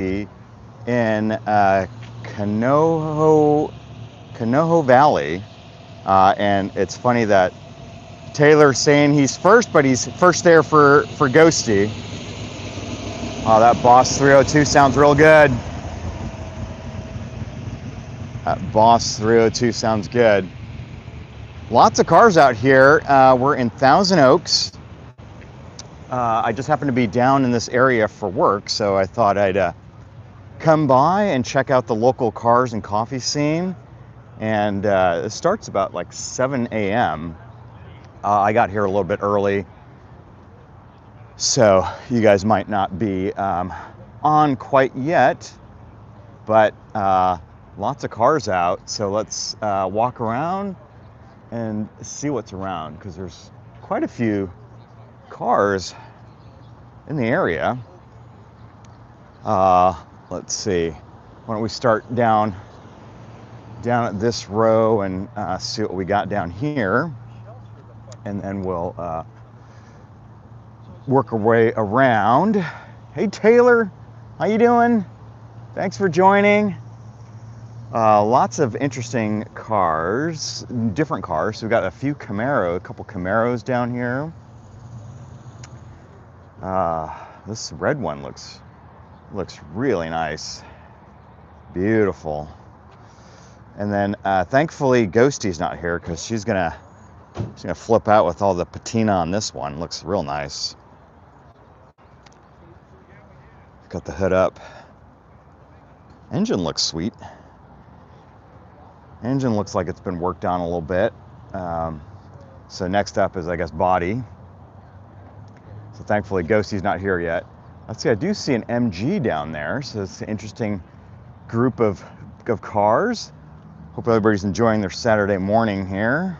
in Conejo Valley. And it's funny that Taylor's saying he's first, but he's first there for Ghosty. Oh, that Boss 302 sounds real good. That Boss 302 sounds good. Lots of cars out here. We're in Thousand Oaks. I just happened to be down in this area for work, so I thought I'd come by and check out the local cars and coffee scene. And it starts about like 7 a.m. I got here a little bit early, so you guys might not be on quite yet, but lots of cars out. So let's walk around and see what's around, because there's quite a few cars in the area. Let's see. Why don't we start down at this row and see what we got down here, and then we'll work our way around. Hey Taylor, how you doing? Thanks for joining. Lots of interesting cars, different cars. So we've got a couple Camaros down here. This red one looks really nice, beautiful. And then thankfully Ghosty's not here, because she's gonna flip out with all the patina on this one. Looks real nice. Got the hood up. Engine looks sweet. Engine looks like it's been worked on a little bit. So next up is, I guess, body. So thankfully Ghosty's not here yet. Let's see, I do see an MG down there, so it's an interesting group of cars. Hope everybody's enjoying their Saturday morning here.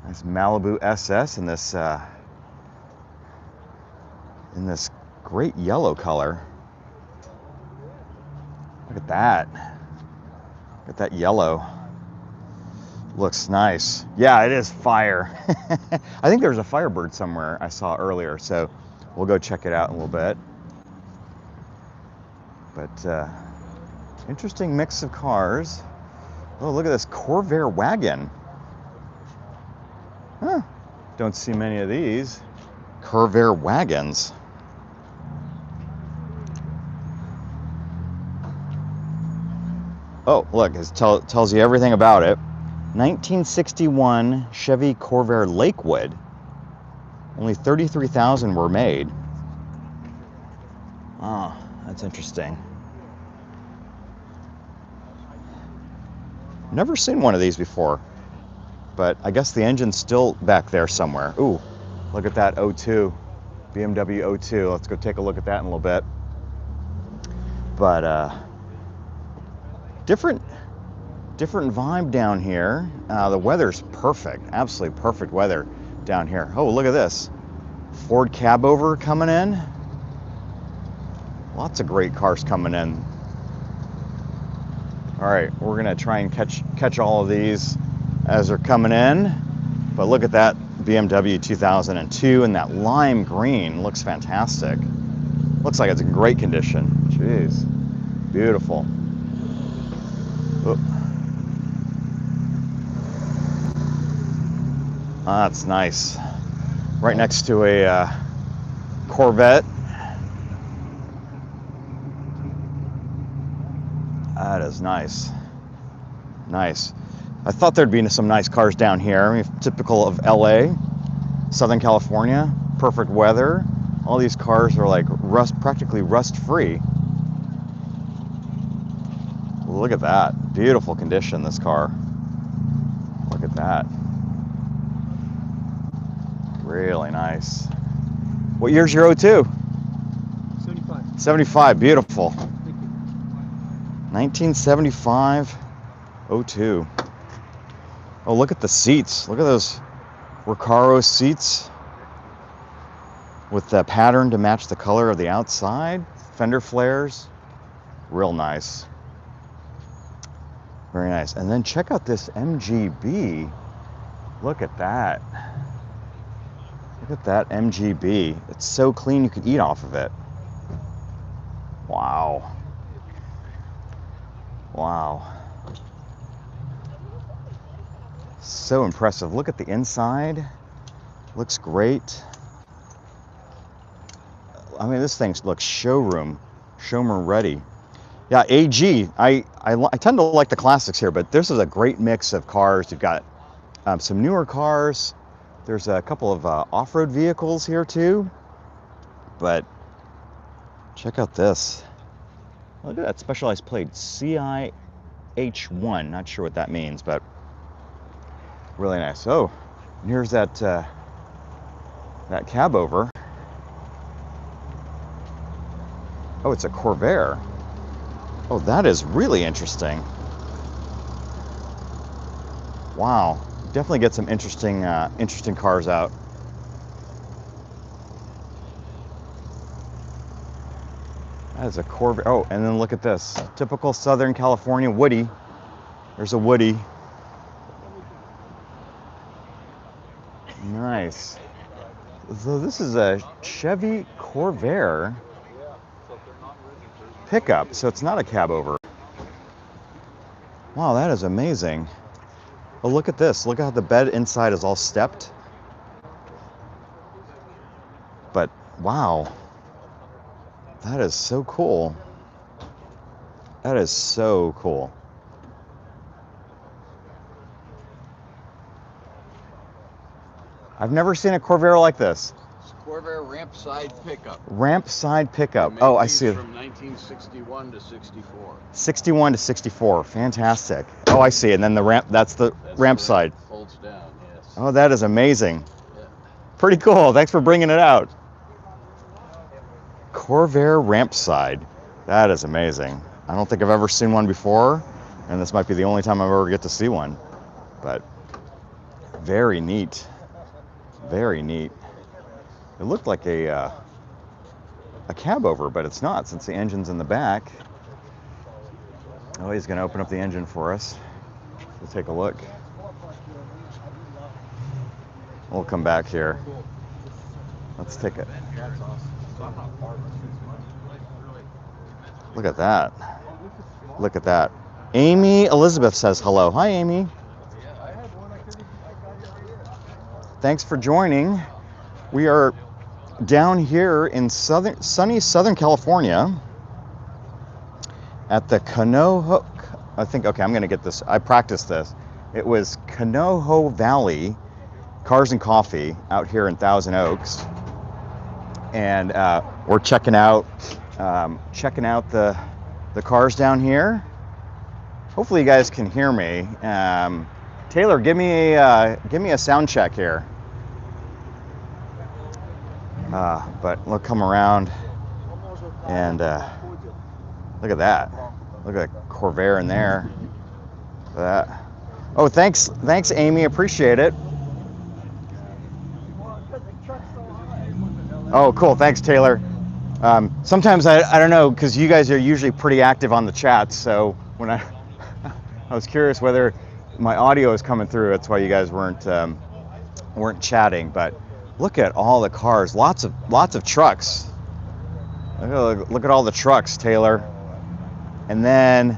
Nice Malibu SS in this great yellow color. Look at that. Look at that yellow. Looks nice. Yeah, it is fire. I think there's a Firebird somewhere I saw earlier, so we'll go check it out in a little bit. But interesting mix of cars. Oh, look at this Corvair wagon. Huh. Don't see many of these Corvair wagons. Oh, look, it tells you everything about it. 1961 Chevy Corvair Lakewood. Only 33,000 were made. Oh, that's interesting. Never seen one of these before, but I guess the engine's still back there somewhere. Ooh, look at that 02, BMW 02. Let's go take a look at that in a little bit. But different vibe down here. The weather's perfect, absolutely perfect weather down here. Oh, look at this. Ford Cabover coming in. Lots of great cars coming in. All right, we're gonna try and catch all of these as they're coming in. But look at that BMW 2002, and that lime green looks fantastic. Looks like it's in great condition. Jeez, beautiful. Oh. That's nice. Right next to a Corvette. That is nice. Nice. I thought there'd be some nice cars down here. I mean, typical of LA, Southern California, perfect weather. All these cars are like practically rust-free. Look at that. Beautiful condition, this car. Look at that. Really nice. What year's your 02? 75. 75, beautiful. Thank you. 1975 02. Oh, look at the seats. Look at those Recaro seats with the pattern to match the color of the outside. Fender flares. Real nice. Very nice. And then check out this MGB. Look at that. Look at that MGB. It's so clean you could eat off of it. Wow. Wow. So impressive. Look at the inside. Looks great. I mean, this thing looks showroom ready. Yeah, AG. I tend to like the classics here, but this is a great mix of cars. You've got some newer cars. There's a couple of off-road vehicles here too. But check out this. Look at that specialized plate, CIH1. Not sure what that means, but really nice. Oh, and here's that that cab over. Oh, it's a Corvair. Oh, that is really interesting. Wow, definitely get some interesting interesting cars out. That is a Corvair. Oh, and then look at this. Typical Southern California Woody. There's a Woody. Nice. So this is a Chevy Corvair pickup, so it's not a cab over. Wow, that is amazing. Oh, look at this. Look at how the bed inside is all stepped. But wow, that is so cool. That is so cool. I've never seen a Corvair like this. It's a Corvair ramp side pickup. Ramp side pickup. Oh, I see. From 1961 to 64. 61 to 64. Fantastic. Oh, I see. And then the ramp, that's the ramp side. Folds down, yes. Oh, that is amazing. Yeah. Pretty cool. Thanks for bringing it out. Corvair ramp side. That is amazing. I don't think I've ever seen one before, and this might be the only time I ever get to see one. But very neat. Very neat. It looked like a cab over, but it's not since the engine's in the back. Oh, he's going to open up the engine for us. We'll take a look. We'll come back here. Let's take it. Look at that. Look at that. Amy Elizabeth says hello. Hi, Amy. Thanks for joining. We are down here in sunny Southern California at the Conejo, okay, I'm gonna get this. I practiced this. It was Conejo Valley Cars and Coffee out here in Thousand Oaks. And we're checking out the cars down here. Hopefully you guys can hear me. Taylor, give me a sound check here. But we'll come around and look at that. Look at that Corvair in there. Look at that. Oh, thanks, Amy. Appreciate it. Oh, cool. Thanks, Taylor. Sometimes I don't know, because you guys are usually pretty active on the chats. So when I was curious whether my audio is coming through. That's why you guys weren't chatting. But look at all the cars. Lots of trucks. Look at all the trucks, Taylor. And then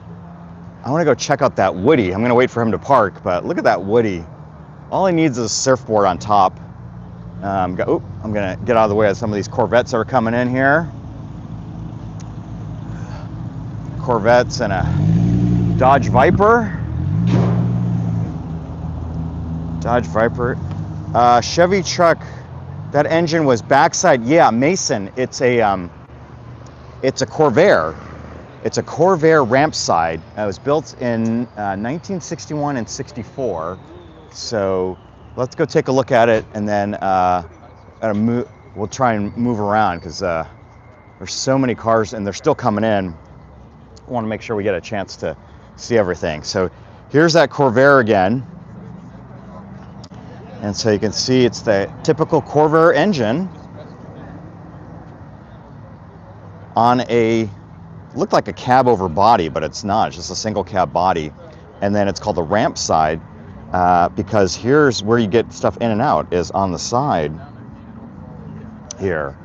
I want to go check out that Woody. I'm going to wait for him to park, but look at that Woody. All he needs is a surfboard on top. I'm going to get out of the way of some of these Corvettes that are coming in here. Corvettes and a Dodge Viper. Chevy truck. That engine was backside. Yeah, Mason. It's a Corvair. It's a Corvair ramp side. It was built in 1961 and 64. So let's go take a look at it, and then we'll try and move around, because there's so many cars and they're still coming in. I want to make sure we get a chance to see everything. So here's that Corvair again. And so you can see it's the typical Corvair engine on looked like a cab over body, but it's not. It's just a single cab body. And then it's called the ramp side because here's where you get stuff in and out, is on the side here.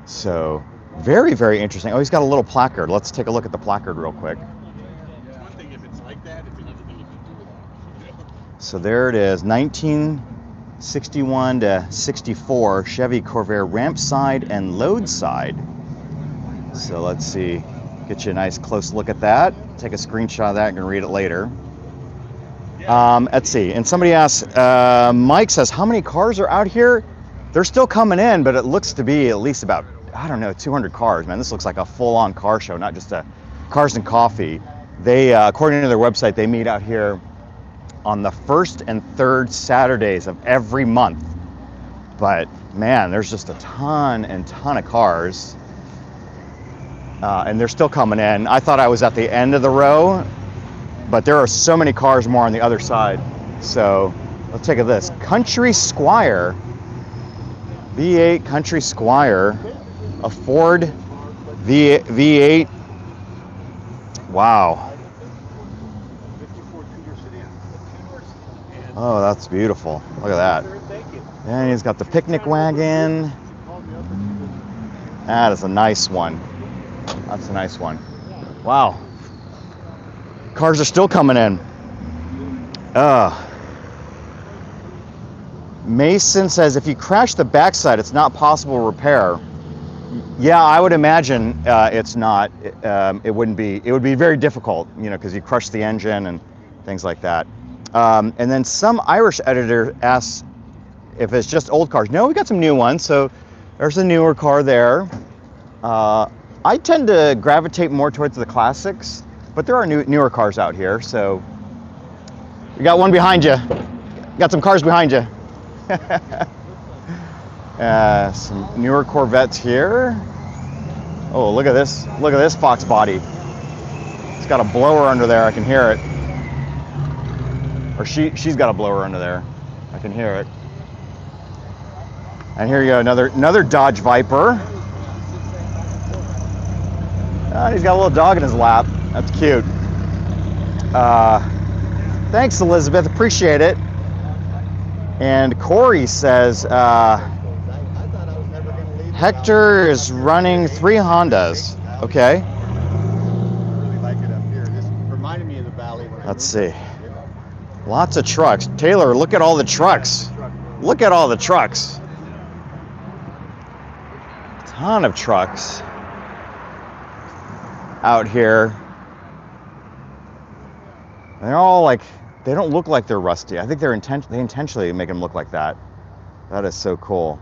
So Very, very interesting. Oh, he's got a little placard. Let's take a look at the placard real quick. It's one thing if it's like that, it's another thing if you do it. So there it is, 1961 to 64 Chevy Corvair ramp side and load side. So let's see, get you a nice close look at that. Take a screenshot of that, you can read it later. Let's see, and somebody asked, Mike says, how many cars are out here? They're still coming in, but it looks to be at least about, I don't know, 200 cars, man. This looks like a full-on car show, not just a cars and coffee. They, according to their website, they meet out here on the first and third Saturdays of every month. But man, there's just a ton of cars. And they're still coming in. I thought I was at the end of the row, but there are so many cars more on the other side. So let's take a look at this. Country Squire, V8 Country Squire, a Ford V8. Wow. Oh, that's beautiful. Look at that. And he's got the picnic wagon. That is a nice one. That's a nice one. Wow. Cars are still coming in. Mason says, if you crash the backside, it's not possible to repair. Yeah, I would imagine it's not. It wouldn't be. It would be very difficult, you know, because you crush the engine and things like that. And then some Irish editor asks if it's just old cars. No, we got some new ones. So there's a newer car there. I tend to gravitate more towards the classics, but there are newer cars out here. So you got one behind you. Got some cars behind you. Some newer Corvettes here. Oh, look at this. Look at this Fox body. It's got a blower under there. I can hear it. Or she's got a blower under there. I can hear it. And here you go, another Dodge Viper. He's got a little dog in his lap. That's cute. Thanks, Elizabeth. Appreciate it. And Corey says, Hector is running 3 Hondas. Okay. Really like it up here. This reminded me of the valley. Let's see. Lots of trucks. Taylor, look at all the trucks. Look at all the trucks. Ton of trucks out here. They're all like, they don't look like they're rusty. I think they intentionally make them look like that. That is so cool.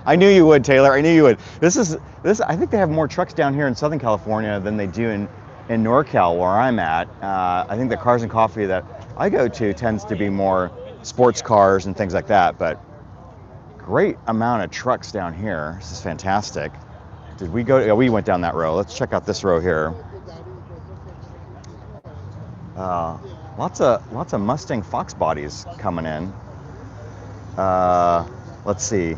I knew you would, Taylor. I knew you would. This. I think they have more trucks down here in Southern California than they do in NorCal, where I'm at. I think the Cars and Coffee that I go to tends to be more sports cars and things like that. But great amount of trucks down here. This is fantastic. Did we go? Yeah, we went down that row. Let's check out this row here. Lots of Mustang Fox bodies coming in. Let's see.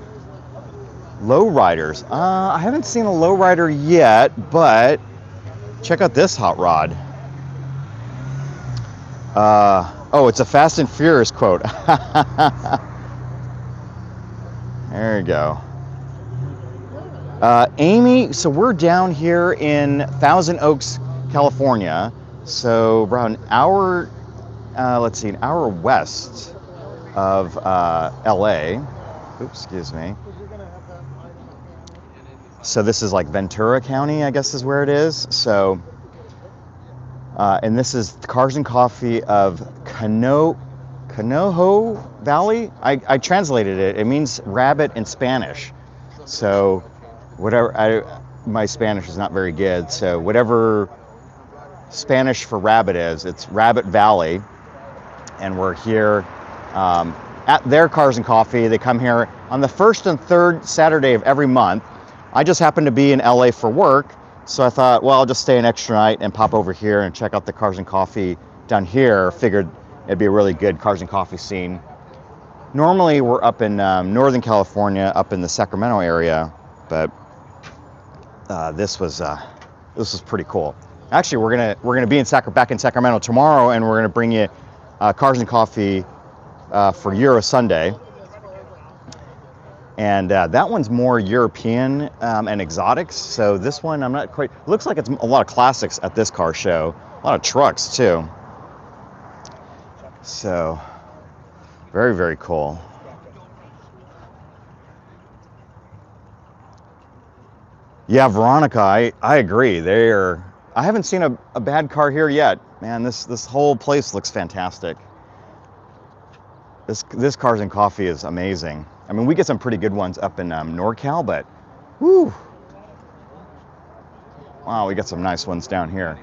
Lowriders. I haven't seen a lowrider yet, but check out this hot rod. Oh, it's a Fast and Furious quote. There you go. Amy, so we're down here in Thousand Oaks, California. So around an hour, let's see, an hour west of LA. Oops, excuse me. So this is like Ventura County, I guess is where it is. So, and this is Cars and Coffee of Conejo Valley. I translated it. It means rabbit in Spanish. So whatever, my Spanish is not very good. So whatever Spanish for rabbit is, it's Rabbit Valley. And we're here at their Cars and Coffee. They come here on the first and third Saturday of every month. I just happened to be in LA for work, so I thought, well, I'll just stay an extra night and pop over here and check out the Cars and Coffee down here. Figured it'd be a really good Cars and Coffee scene. Normally we're up in Northern California, up in the Sacramento area, but this was pretty cool. Actually, we're gonna be back in Sacramento tomorrow, and we're gonna bring you Cars and Coffee for Euro Sunday. And that one's more European and exotics. So this one, I'm not quite, looks like it's a lot of classics at this car show. A lot of trucks too. So, very, very cool. Yeah, Veronica, I agree. I haven't seen a bad car here yet. Man, this whole place looks fantastic. This Cars and Coffee is amazing. I mean, we get some pretty good ones up in NorCal, but whoo. Wow, we got some nice ones down here.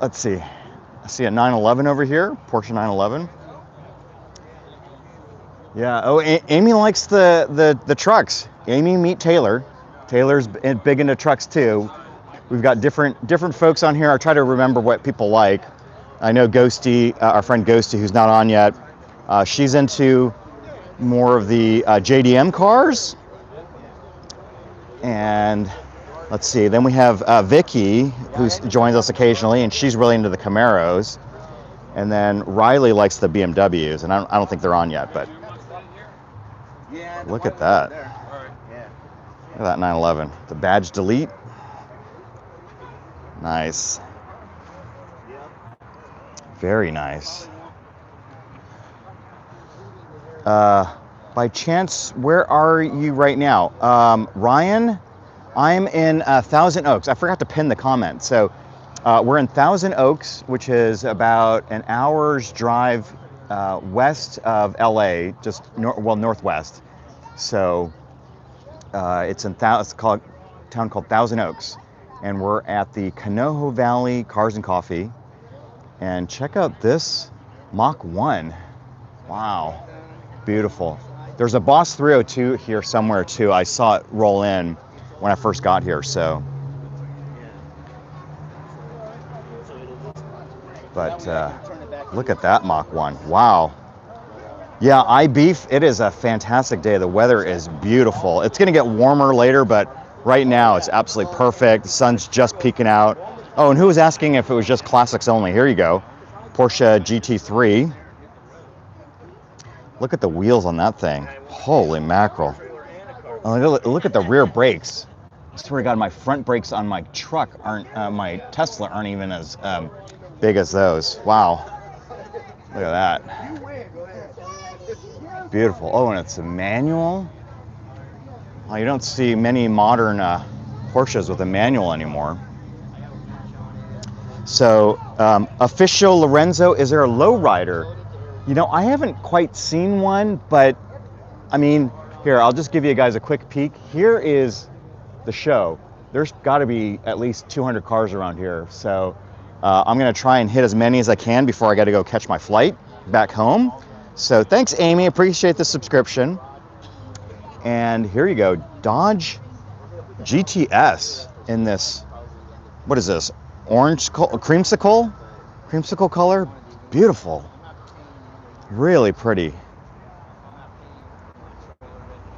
Let's see. I see a 911 over here, Porsche 911. Yeah, oh, Amy likes the trucks. Amy, meet Taylor. Taylor's big into trucks too. We've got different folks on here. I try to remember what people like. I know Ghosty, our friend Ghosty, who's not on yet. She's into more of the JDM cars. And let's see, then we have Vicky, who joins us occasionally, and she's really into the Camaros. And then Riley likes the BMWs, and I don't think they're on yet, but look at that. Look at that 911. The badge delete. Nice. Very nice. By chance, where are you right now? Ryan, I'm in Thousand Oaks. I forgot to pin the comment. So we're in Thousand Oaks, which is about an hour's drive west of LA, just northwest. So it's called a town called Thousand Oaks, and we're at the Conejo Valley Cars and Coffee. And check out this Mach 1. Wow, beautiful. There's a Boss 302 here somewhere too. I saw it roll in when I first got here. So, but look at that Mach 1. Wow. Yeah, iBeef, it is a fantastic day. The weather is beautiful. It's going to get warmer later, but right now it's absolutely perfect. The sun's just peeking out. Oh, and who was asking if it was just classics only? Here you go. Porsche GT3. Look at the wheels on that thing. Holy mackerel. Oh, look at the rear brakes. I swear to God, my front brakes on my truck my Tesla aren't even as big as those. Wow. Look at that. Beautiful. Oh, and it's a manual. Oh, you don't see many modern Porsches with a manual anymore. So, official Lorenzo, is there a lowrider? You know, I haven't quite seen one, but I mean, here, I'll just give you guys a quick peek. Here is the show. There's got to be at least 200 cars around here. So I'm going to try and hit as many as I can before I got to go catch my flight back home. So thanks, Amy. Appreciate the subscription. And here you go, Dodge GTS in this, what is this? Orange, creamsicle color. Beautiful. Really pretty.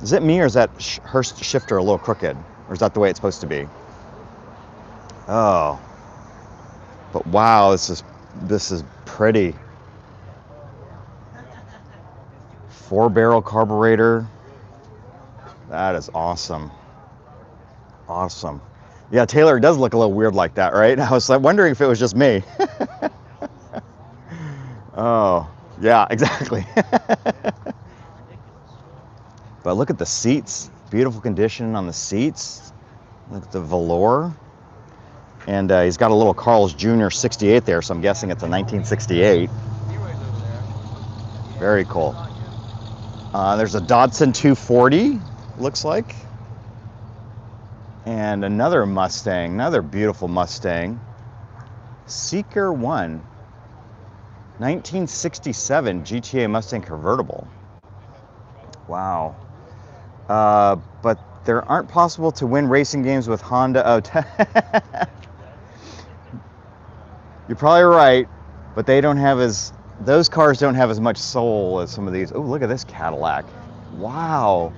Is it me, or is that Hurst shifter a little crooked? Or is that the way it's supposed to be? Oh. But wow, this is pretty. 4-barrel carburetor. That is awesome. Awesome. Yeah, Taylor, it does look a little weird like that, right? I was like wondering if it was just me. Oh, yeah, exactly. But look at the seats. Beautiful condition on the seats. Look at the velour. And he's got a little Carl's Jr. 68 there, so I'm guessing it's a 1968. Very cool. There's a Datsun 240, looks like. And another Mustang, another beautiful Mustang. Seeker 1, 1967 GTA Mustang convertible. Wow. But there aren't possible to win racing games with Honda. Oh, you're probably right, but they don't have those cars don't have as much soul as some of these. Oh, look at this Cadillac. Wow.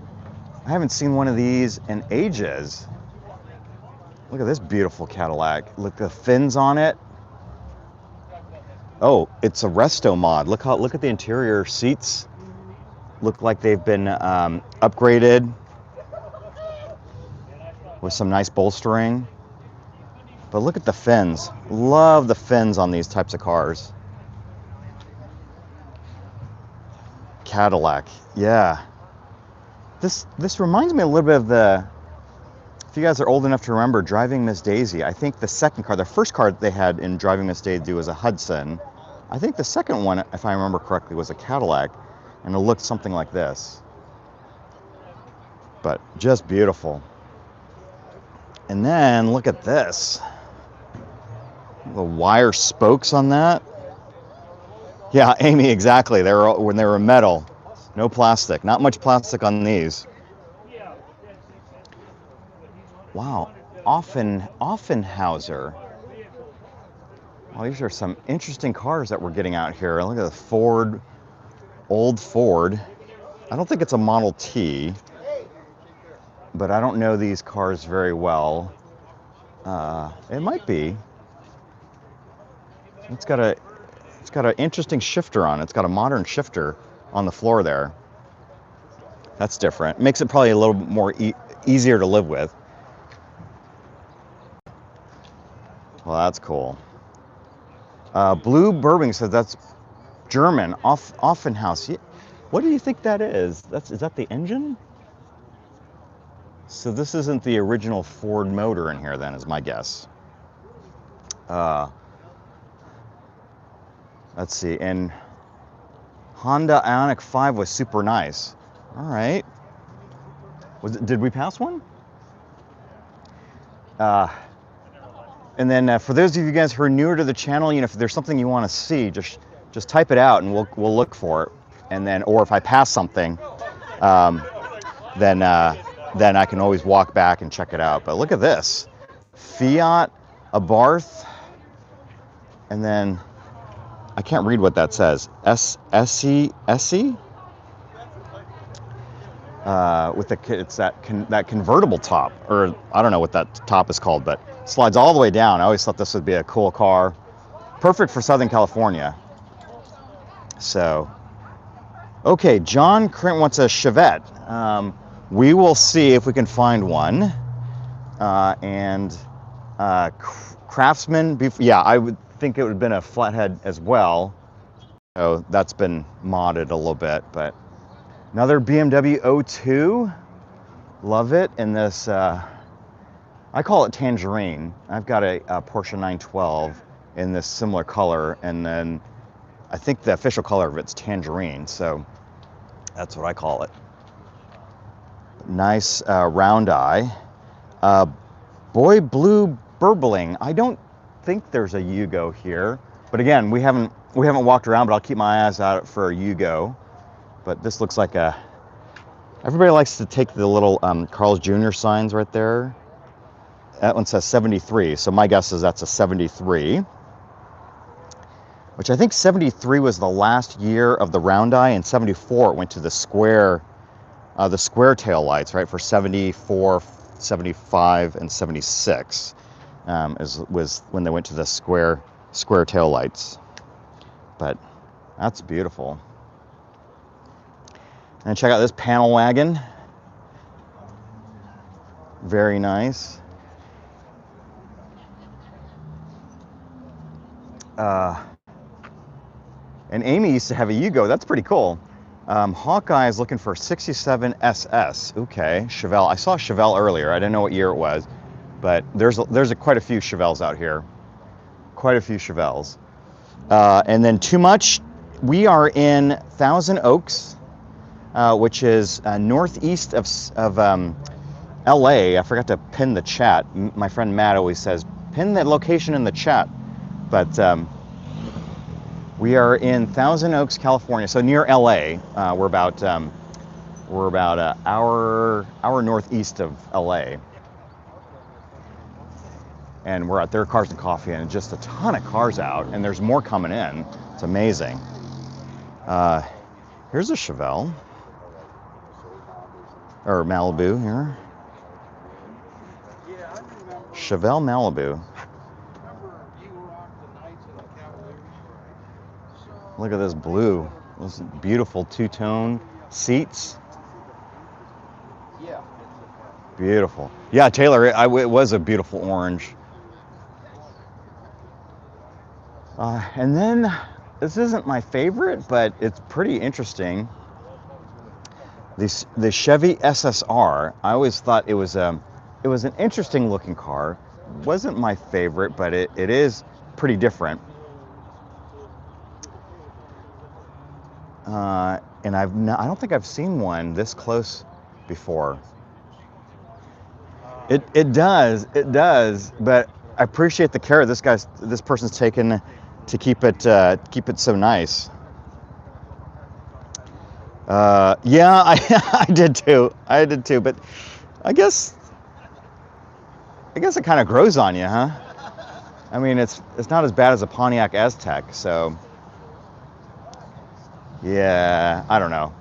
I haven't seen one of these in ages. Look at this beautiful Cadillac. Look at the fins on it. Oh, it's a Restomod. Look at the interior seats. look like they've been upgraded with some nice bolstering. But look at the fins. Love the fins on these types of cars. Cadillac, yeah. This reminds me a little bit of the, if you guys are old enough to remember Driving Miss Daisy, I think the second car, the first car they had in Driving Miss Daisy was a Hudson. I think the second one, if I remember correctly, was a Cadillac, and it looked something like this. But just beautiful. And then look at this. The wire spokes on that. Yeah, Amy, exactly. They were when they were metal, no plastic. Not much plastic on these. Wow, Offenhauser. Well, these are some interesting cars that we're getting out here. Look at the Ford, old Ford. I don't think it's a Model T, but I don't know these cars very well. It might be. It's got an interesting shifter on it. It's got a modern shifter on the floor there. That's different. Makes it probably a little bit more easier to live with. Well, that's cool. Blue Bourbon says that's German. Offenhaus. What do you think that is? Is that the engine? So this isn't the original Ford motor in here then, is my guess. Let's see, and Honda Ioniq 5 was super nice. All right. Did we pass one? And then for those of you guys who are newer to the channel, if there's something you want to see, just type it out and we'll look for it. And then, or if I pass something, then I can always walk back and check it out. But look at this, Fiat Abarth, and then I can't read what that says. SE with it's that convertible top, or I don't know what that top is called, but slides all the way down. I always thought this would be a cool car, perfect for Southern California. So, okay, John Crint wants a Chevette. We will see if we can find one. Craftsman, yeah, I would think it would have been a flathead as well. So that's been modded a little bit, but another BMW 02. Love it. In this, I call it tangerine. I've got a Porsche 912 in this similar color, and then I think the official color of it's tangerine, so that's what I call it. Nice round eye. Boy Blue Burbling. I don't think there's a Yugo here, but again, we haven't walked around, but I'll keep my eyes out for a Yugo. But this looks like a, everybody likes to take the little Carl's Jr. signs right there. That one says 73, so my guess is that's a 73. Which I think 73 was the last year of the round eye, and 74 it went to the square tail lights, right? For 74, 75, and 76 was when they went to the square tail lights. But that's beautiful. And check out this panel wagon. Very nice. And Amy used to have a Yugo. That's pretty cool. Hawkeye is looking for 67 SS. Okay, Chevelle. I saw Chevelle earlier. I didn't know what year it was, but there's quite a few Chevelles out here. Quite a few Chevelles. And then Too Much. We are in Thousand Oaks, which is northeast of LA. I forgot to pin the chat. My friend Matt always says, pin the location in the chat. But we are in Thousand Oaks, California, so near LA. We're about an hour northeast of LA. And we're at their Cars and Coffee, and just a ton of cars out, and there's more coming in. It's amazing. Here's a Chevelle, or Malibu here. Chevelle Malibu. Look at this blue. This beautiful two-tone seats. Yeah. Beautiful. Yeah, Taylor, it was a beautiful orange. And then, this isn't my favorite, but it's pretty interesting. The Chevy SSR. I always thought it was an interesting looking car. Wasn't my favorite, but it is pretty different. And I don't think I've seen one this close before. It does, but I appreciate the care this person's taken to keep it so nice. Yeah, I did too, but I guess it kind of grows on you, huh? I mean, it's not as bad as a Pontiac Aztec, so yeah, I don't know.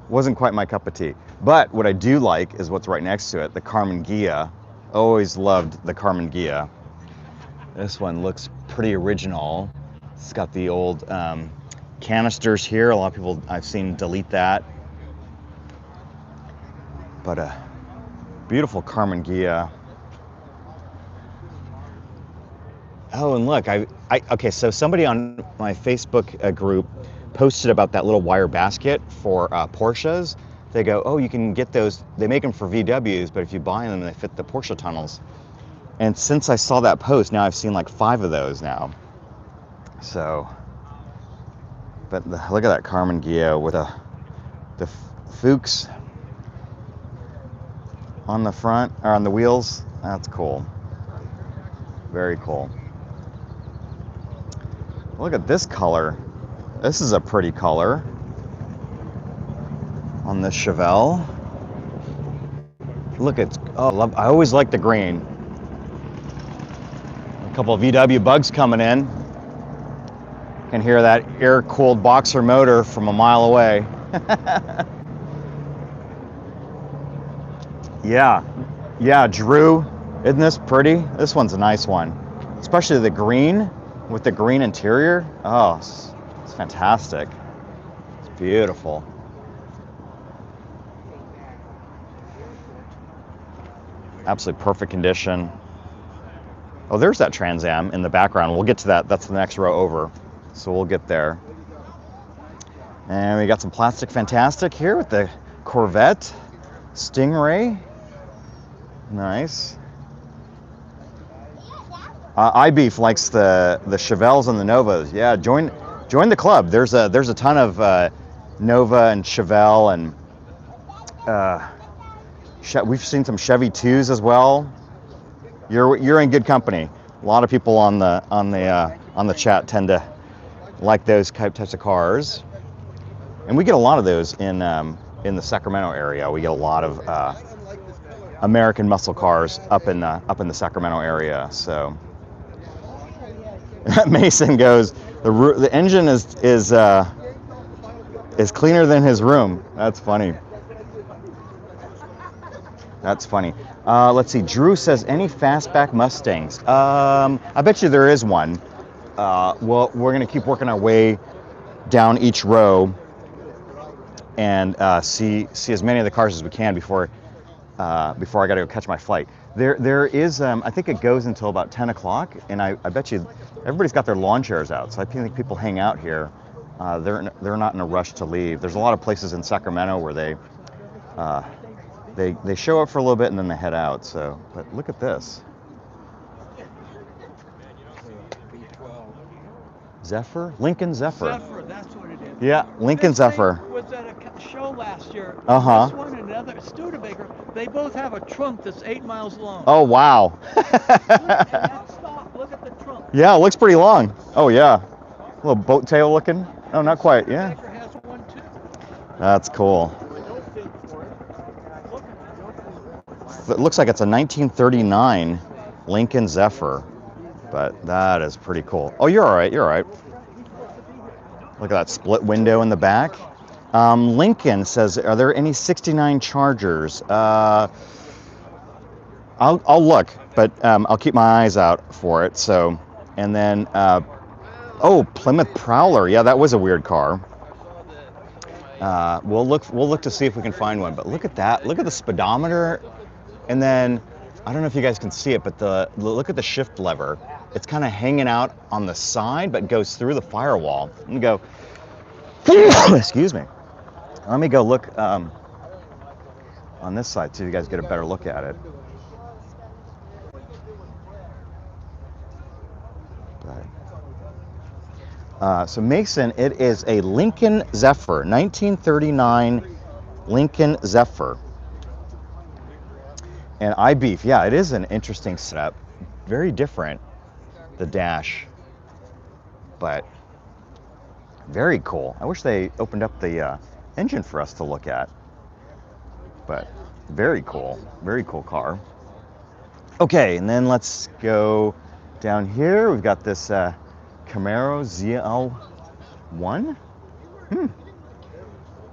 Wasn't quite my cup of tea. But what I do like is what's right next to it, the Karmann Ghia. Always loved the Karmann Ghia. This one looks pretty original. It's got the old canisters here. A lot of people I've seen delete that. But a beautiful Karmann Ghia. Oh, and look, okay, so somebody on my Facebook group posted about that little wire basket for Porsches. They go, oh, you can get those. They make them for VWs, but if you buy them, they fit the Porsche tunnels. And since I saw that post, now I've seen like 5 of those now. So, but look at that Karmann Ghia with the Fuchs on the front, or on the wheels. That's cool. Very cool. Look at this color. This is a pretty color on this Chevelle. Look, I always like the green. A couple of VW bugs coming in. Can hear that air-cooled boxer motor from a mile away. Yeah, Drew, isn't this pretty? This one's a nice one, especially the green with the green interior. Oh, it's fantastic. It's beautiful. Absolutely perfect condition. Oh, there's that Trans Am in the background. We'll get to that. That's the next row over. So we'll get there. And we got some plastic fantastic here with the Corvette Stingray. Nice. iBeef likes the Chevelles and the Novas. Yeah, join the club. There's a ton of Nova and Chevelle, and we've seen some Chevy 2s as well. You're in good company. A lot of people on the chat tend to like those types of cars, and we get a lot of those in the Sacramento area. We get a lot of American muscle cars up in the Sacramento area. So Mason goes, the engine is cleaner than his room. That's funny. That's funny. Let's see. Drew says, any fastback Mustangs? I bet you there is one. Well, we're going to keep working our way down each row and see as many of the cars as we can before I got to go catch my flight. There is, I think it goes until about 10 o'clock, and I bet you everybody's got their lawn chairs out, so I think people hang out here. They're not in a rush to leave. There's a lot of places in Sacramento where they show up for a little bit and then they head out. So, but look at this. Zephyr? Lincoln Zephyr. Zephyr, that's what it is. Yeah, Lincoln Zephyr. Was at a show last year. Uh-huh. This one and another, Studebaker, they both have a trunk that's 8 miles long. Oh, wow. And that stop, look at the trunk. Yeah, it looks pretty long. Oh, yeah. A little boat tail looking. Oh, not quite, yeah. Studebaker has one too. That's cool. It looks like it's a 1939 Lincoln Zephyr, but that is pretty cool. Oh, you're all right. Look at that split window in the back. Lincoln says, are there any 69 Chargers? I'll look, but I'll keep my eyes out for it. So, and then, oh, Plymouth Prowler. Yeah, that was a weird car. We'll look to see if we can find one. But look at that. Look at the speedometer, and then I don't know if you guys can see it, but look at the shift lever. It's kind of hanging out on the side, but goes through the firewall. Let me go. Excuse me. Let me go look on this side so you guys get a better look at it. So Mason, it is a Lincoln Zephyr, 1939 Lincoln Zephyr. And I-beef, yeah, it is an interesting setup. Very different, the dash, but very cool. I wish they opened up the engine for us to look at, but very cool car. Okay, and then let's go down here. We've got this Camaro ZL1.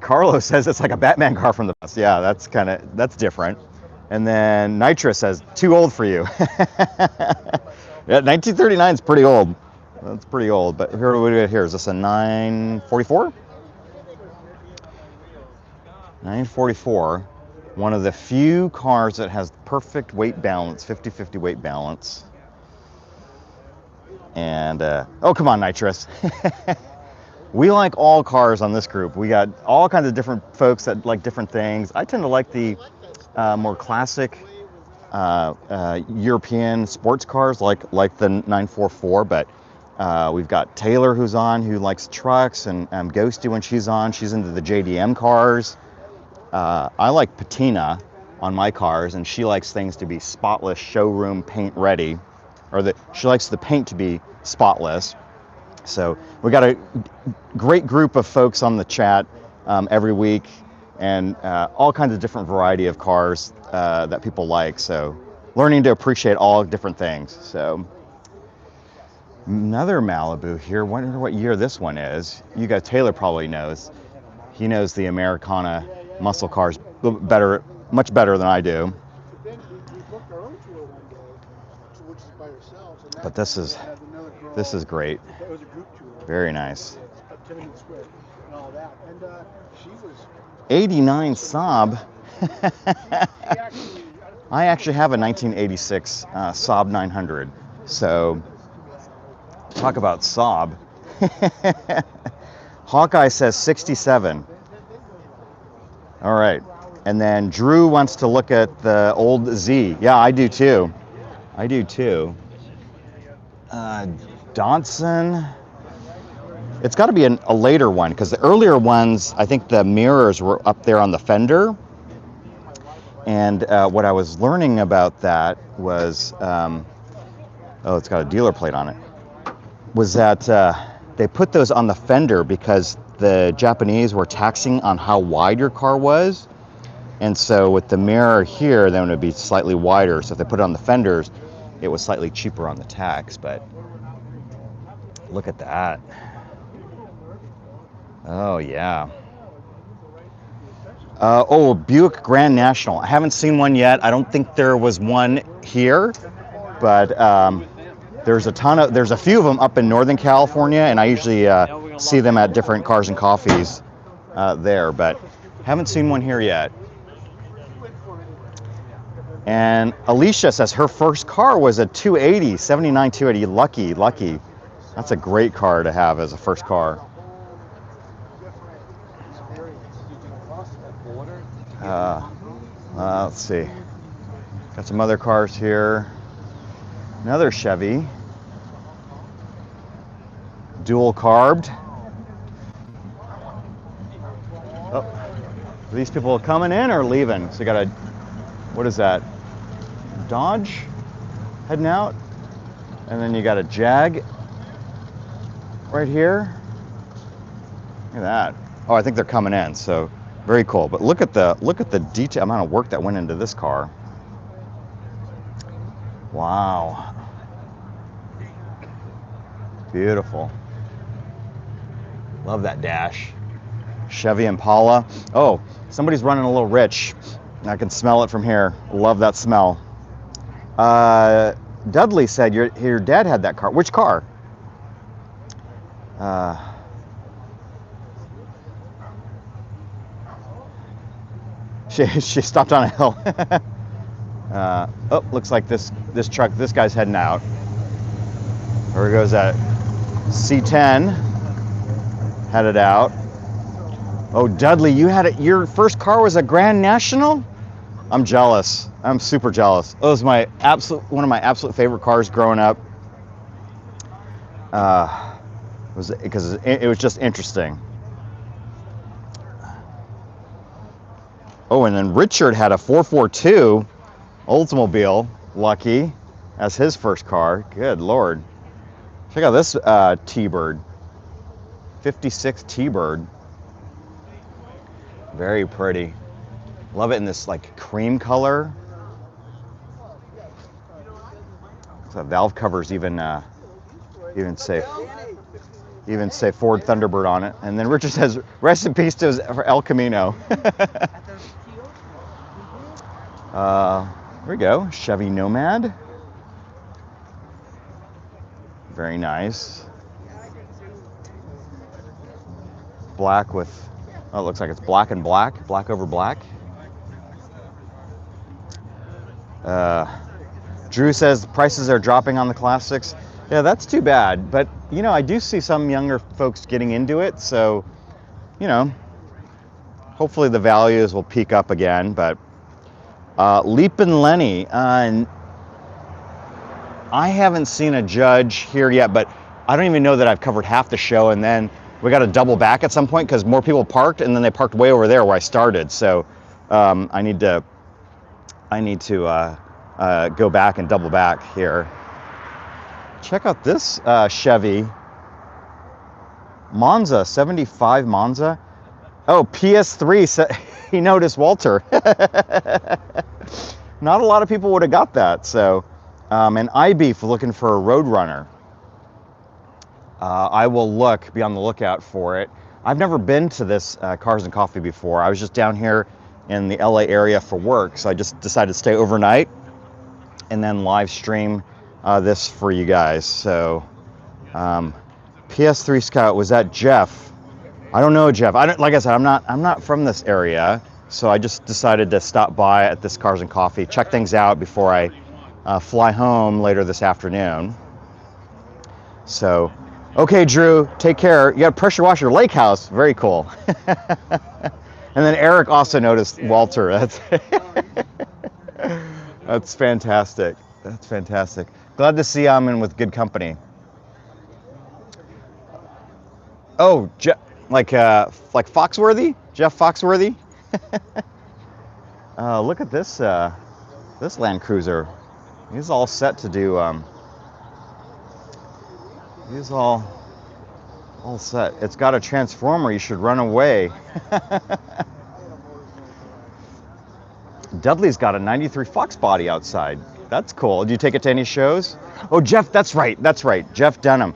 Carlos says it's like a Batman car from the past. Yeah, that's different. And then Nitra says, too old for you. Yeah, 1939 is pretty old. That's pretty old. But here, what do we got here? Is this a 944? 944. One of the few cars that has perfect weight balance, 50-50 weight balance. And, oh, come on, Nitrous. We like all cars on this group. We got all kinds of different folks that like different things. I tend to like the more classic European sports cars like the 944, but we've got Taylor who's on, who likes trucks, and Ghosty when she's on. She's into the JDM cars. I like patina on my cars, and she likes things to be spotless, showroom paint ready, or she likes the paint to be spotless. So we got a great group of folks on the chat every week, and all kinds of different variety of cars that people like. So learning to appreciate all different things. So another Malibu here. Wonder what year this one is. You guys, Taylor probably knows. He knows the Americana muscle cars better, much better than I do. But this is great. Very nice. 89 Saab. I actually have a 1986 Saab 900. So talk about Saab. Hawkeye says 67. All right. And then Drew wants to look at the old Z. Yeah, I do too. Datsun. It's got to be a later one, because the earlier ones, I think the mirrors were up there on the fender. And what I was learning about that was, oh, it's got a dealer plate on it, was that they put those on the fender because the Japanese were taxing on how wide your car was. And so with the mirror here, then it would be slightly wider. So if they put it on the fenders, it was slightly cheaper on the tax. But look at that. Oh, yeah. Oh, Buick Grand National. I haven't seen one yet. I don't think there was one here, but there's a few of them up in Northern California, and I usually see them at different Cars and Coffees there, but haven't seen one here yet. And Alicia says her first car was a 280, 79 280. Lucky. That's a great car to have as a first car. Let's see. Got some other cars here. Another Chevy. Dual carbed. Oh, are these people coming in or leaving? So you got a, what is that? Dodge heading out. And then you got a Jag right here. Look at that. Oh, I think they're coming in, so very cool. But look at the detail amount of work that went into this car. Wow. Beautiful. Love that dash. Chevy Impala. Oh, somebody's running a little rich. I can smell it from here. Love that smell. Dudley said your dad had that car. Which car? She stopped on a hill. Oh, looks like this truck, this guy's heading out. There goes that C10, headed out. Oh, Dudley, you had it. Your first car was a Grand National? I'm jealous. I'm super jealous. It was one of my absolute favorite cars growing up. Because it was just interesting. Oh, and then Richard had a 442 Oldsmobile, lucky, as his first car. Good Lord. Check out this T-Bird. 56 T-Bird. Very pretty. Love it in this like cream color. So valve covers even say Ford Thunderbird on it. And then Richard says, rest in peace to El Camino. There we go, Chevy Nomad. Very nice. Black with, oh, it looks like it's black and black, black over black. Drew says prices are dropping on the classics. Yeah, that's too bad. But, you know, I do see some younger folks getting into it. So, you know, hopefully the values will peak up again. But Leap and Lenny, I haven't seen a judge here yet, but I don't even know that I've covered half the show. And then we got to double back at some point because more people parked, and then they parked way over there where I started. So I need to go back and double back here. Check out this Chevy Monza, 75 Monza. Oh, PS3, he noticed Walter. Not a lot of people would have got that. So, and iBeef looking for a Roadrunner. I will be on the lookout for it. I've never been to this Cars and Coffee before. I was just down here in the LA area for work, so I just decided to stay overnight and then live stream this for you guys. So PS3 Scout, was that Jeff? I don't know, Jeff. Like I said, I'm not from this area, so I just decided to stop by at this Cars and Coffee, check things out before I fly home later this afternoon. So, okay, Drew, take care. You got to pressure wash your lake house. Very cool. And then Eric also noticed Walter. That's fantastic. That's fantastic. Glad to see I'm in with good company. Oh, like Foxworthy? Jeff Foxworthy? Look at this this Land Cruiser. He's all set to do. He's all set. It's got a transformer. You should run away. Dudley's got a 93 Fox body outside. That's cool. Do you take it to any shows? Oh, Jeff, that's right. That's right. Jeff Denham.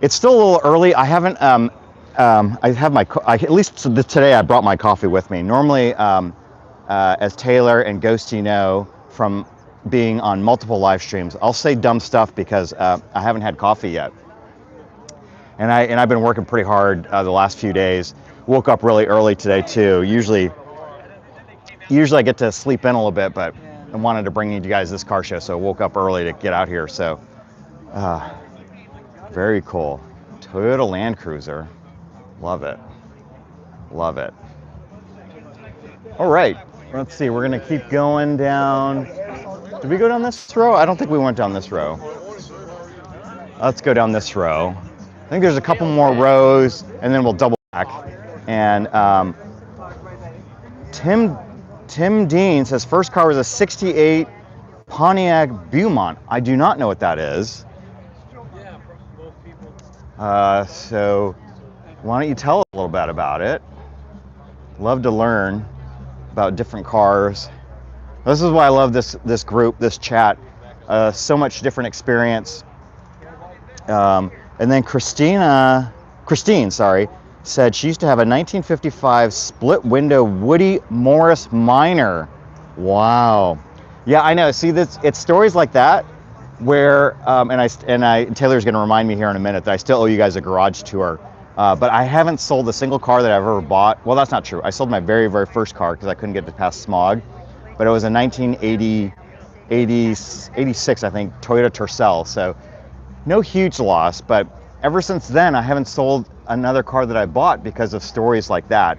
It's still a little early. I haven't, I have my, at least today I brought my coffee with me. Normally, as Taylor and Ghosty know from being on multiple live streams, I'll say dumb stuff because I haven't had coffee yet. And I've been working pretty hard the last few days. Woke up really early today too. Usually I get to sleep in a little bit, but I wanted to bring you guys this car show, so I woke up early to get out here. So, very cool. Toyota Land Cruiser. Love it. Love it. All right, let's see. We're gonna keep going down. Did we go down this row? I don't think we went down this row. Let's go down this row. I think there's a couple more rows, and then we'll double back. And Tim Dean says first car was a 68 Pontiac Beaumont. I do not know what that is. So why don't you tell us a little bit about it? Love to learn about different cars. This is why I love this group, this chat. So much different experience. And then Christine, said she used to have a 1955 split window Woody Morris Minor. Wow. Yeah, I know. See, it's stories like that where, and Taylor's going to remind me here in a minute that I still owe you guys a garage tour. But I haven't sold a single car that I've ever bought. Well, that's not true. I sold my very, very first car because I couldn't get it past smog. But it was a 86, I think, Toyota Tercel. So no huge loss. But ever since then, I haven't sold another car that I bought because of stories like that.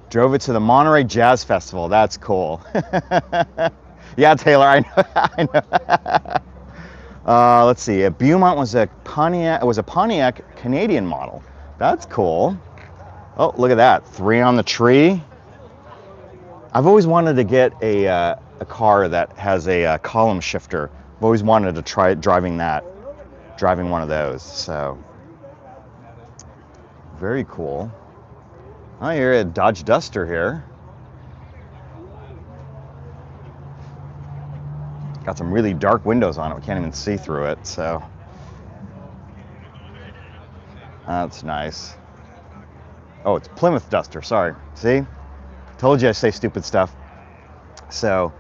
Drove it to the Monterey Jazz Festival. That's cool. Yeah, Taylor, I know. I know. Let's see. A Beaumont was a Pontiac. It was a Pontiac Canadian model. That's cool. Oh, look at that. 3 on the tree. I've always wanted to get a car that has a column shifter. I've always wanted to try driving one of those. So very cool. Oh, you're a Dodge Duster here. Got some really dark windows on it. We can't even see through it, so that's nice. Oh, it's Plymouth Duster, sorry. See? Told you I say stupid stuff. So,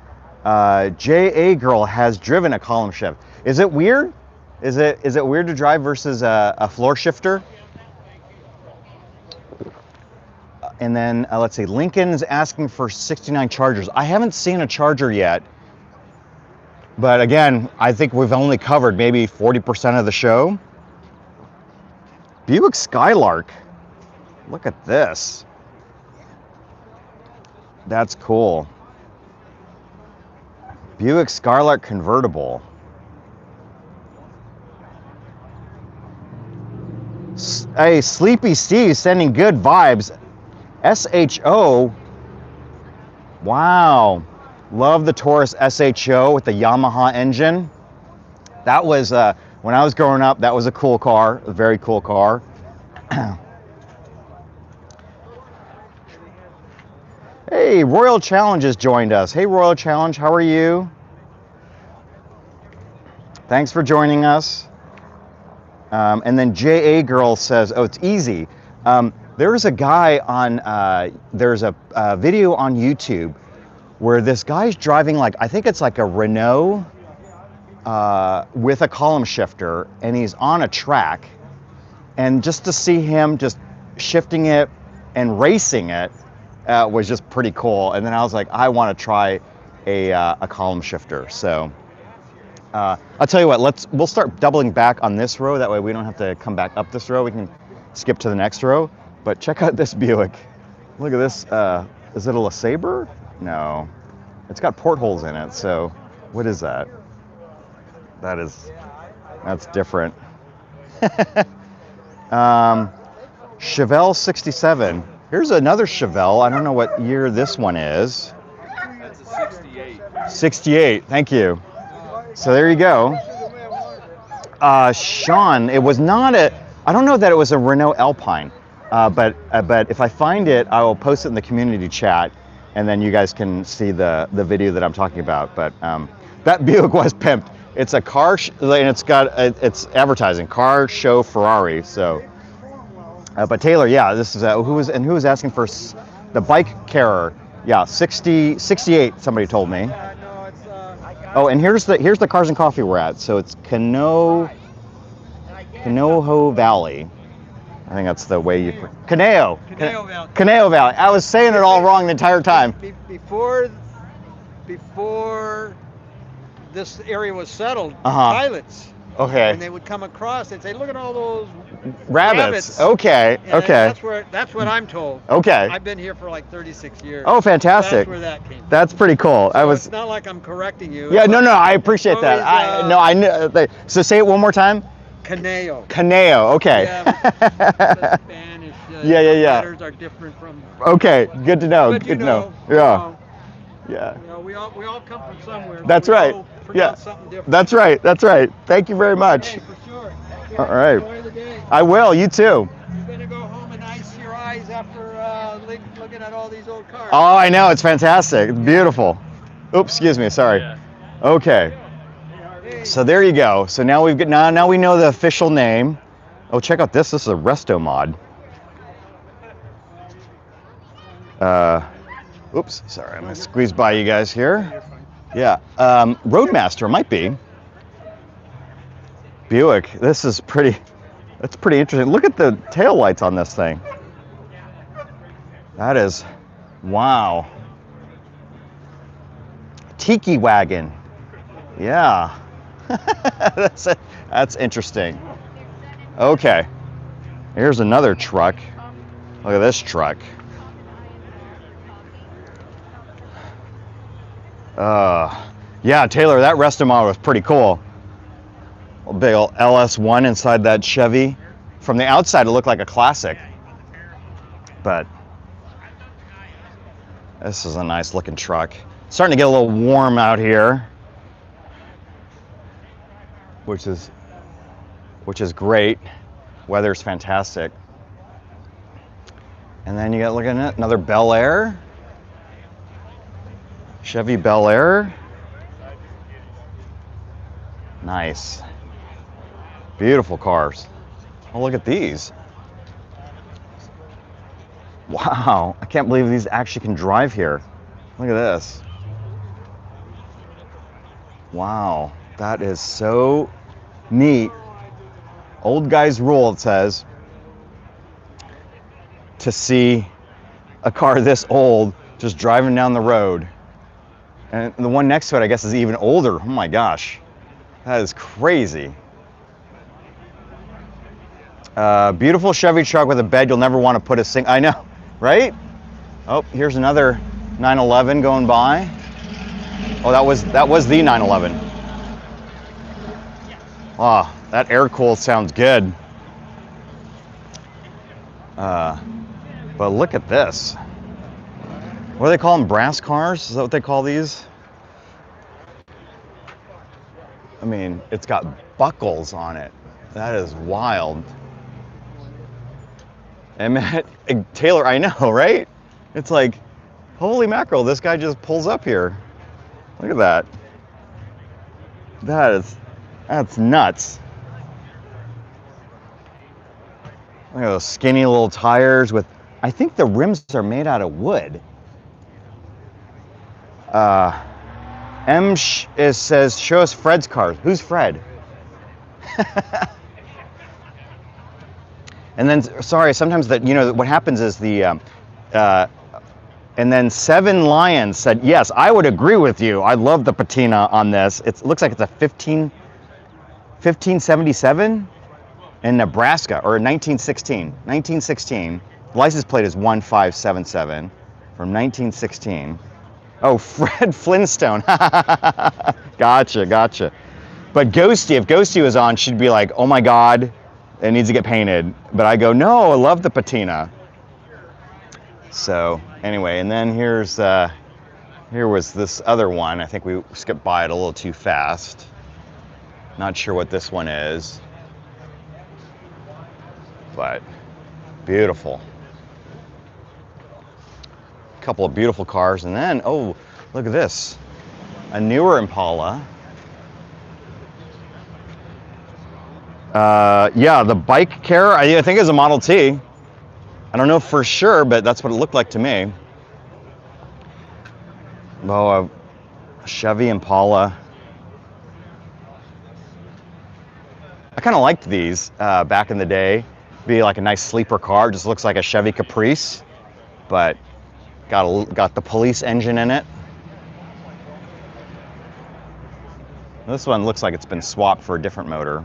J.A. Girl has driven a column shift. Is it weird? Is it weird to drive versus a floor shifter? And then, let's see, Lincoln's asking for 69 Chargers. I haven't seen a Charger yet. But again, I think we've only covered maybe 40% of the show. Buick Skylark. Look at this. That's cool. Buick Skylark convertible. Hey, Sleepy Steve sending good vibes. SHO. Wow. Love the Taurus SHO with the Yamaha engine. That was, when I was growing up, that was a cool car, a very cool car. Hey, Royal Challenge has joined us. Hey, Royal Challenge, how are you? Thanks for joining us. And then J.A. Girl says, oh, it's easy. There's a guy on, there's a video on YouTube where this guy's driving like, I think it's like a Renault with a column shifter, and he's on a track. And just to see him just shifting it and racing it was just pretty cool. And then I was like, I want to try a column shifter. So I'll tell you what, we'll start doubling back on this row. That way we don't have to come back up this row. We can skip to the next row. But check out this Buick. Look at this. Is it a LeSabre? No, it's got portholes in it. So what is that? That's different. Chevelle 67. Here's another Chevelle. I don't know what year this one is. That's a 68. 68, thank you. So there you go. Sean, it was not I don't know that it was a Renault Alpine, but if I find it, I will post it in the community chat, and then you guys can see the video that I'm talking about. But that Buick was pimped. It's a car, and it's got it's advertising, car show Ferrari. So, but Taylor, yeah, this is who was asking for the bike carer? Yeah, 68. Somebody told me. Oh, and here's the Cars and Coffee we're at. So it's Conejo Valley. I think that's the way you Conejo Valley. Conejo Valley. I was saying it all wrong the entire time. Before this area was settled, pilots. Okay. And they would come across and say, "Look at all those rabbits." Okay. And okay. That's what I'm told. Okay. I've been here for like 36 years. Oh, fantastic. That's where that came from. That's pretty cool. So it's not like I'm correcting you. Yeah, no, I appreciate that. I knew. So say it one more time. Conejo. Conejo. Okay. Yeah, the Spanish. Yeah. Letters are different from. Okay. Good to know. But Good to know. Yeah. Yeah. You know, we all come from somewhere. That's right. Yeah. That's right. That's right. Thank you very much. Hey, for sure. All right. Enjoy the day. I will. You too. You're gonna go home and ice your eyes after looking at all these old cars. Oh, I know. It's fantastic. It's beautiful. Oops. Excuse me. Sorry. Okay. So there you go. So now now we know the official name. Oh, check out this. This is a Restomod. Oops. Sorry. I'm gonna squeeze by you guys here. Yeah. Roadmaster might be. Buick. This is pretty, that's pretty interesting. Look at the tail lights on this thing. That is, wow. Tiki wagon. Yeah. That's interesting. Okay. Here's another truck. Look at this truck. Yeah, Taylor, that Restomod was pretty cool. A big old LS1 inside that Chevy. From the outside, it looked like a classic. But this is a nice looking truck. Starting to get a little warm out here, which is great. Weather's fantastic. And then you got, looking at another Bel Air. Chevy Bel Air. Nice. Beautiful cars. Oh, look at these. Wow, I can't believe these actually can drive here. Look at this. Wow, that is so neat. Old guys rule, it says, to see a car this old just driving down the road. And the one next to it, I guess, is even older. Oh my gosh, that is crazy. Beautiful Chevy truck with a bed you'll never want to put a sing. I know, right? Oh, here's another 911 going by. Oh, that was the 911. Wow, that air cool sounds good. But look at this. What do they call them? Brass cars? Is that what they call these? I mean, it's got buckles on it. That is wild. And Matt, Taylor, I know, right? It's like, holy mackerel, this guy just pulls up here. Look at that. That's nuts. Look at those skinny little tires with, I think the rims are made out of wood. Says, show us Fred's cars. Who's Fred? And then, sorry, sometimes that, you know, what happens is and then Seven Lions said, yes, I would agree with you. I love the patina on this. It looks like it's a 1577 in Nebraska, or 1916. 1916. The license plate is 1577 from 1916. Oh, Fred Flintstone. Gotcha. But Ghosty, if Ghosty was on, she'd be like, oh my God, it needs to get painted. But I go, no, I love the patina. So anyway, and then here was this other one. I think we skipped by it a little too fast. Not sure what this one is, but beautiful. A couple of beautiful cars, and then, oh, look at this. A newer Impala. Yeah, the bike carrier, I think is a Model T. I don't know for sure, but that's what it looked like to me. Oh, a Chevy Impala. I kind of liked these back in the day. Be like a nice sleeper car. Just looks like a Chevy Caprice, but got the police engine in it. This one looks like it's been swapped for a different motor,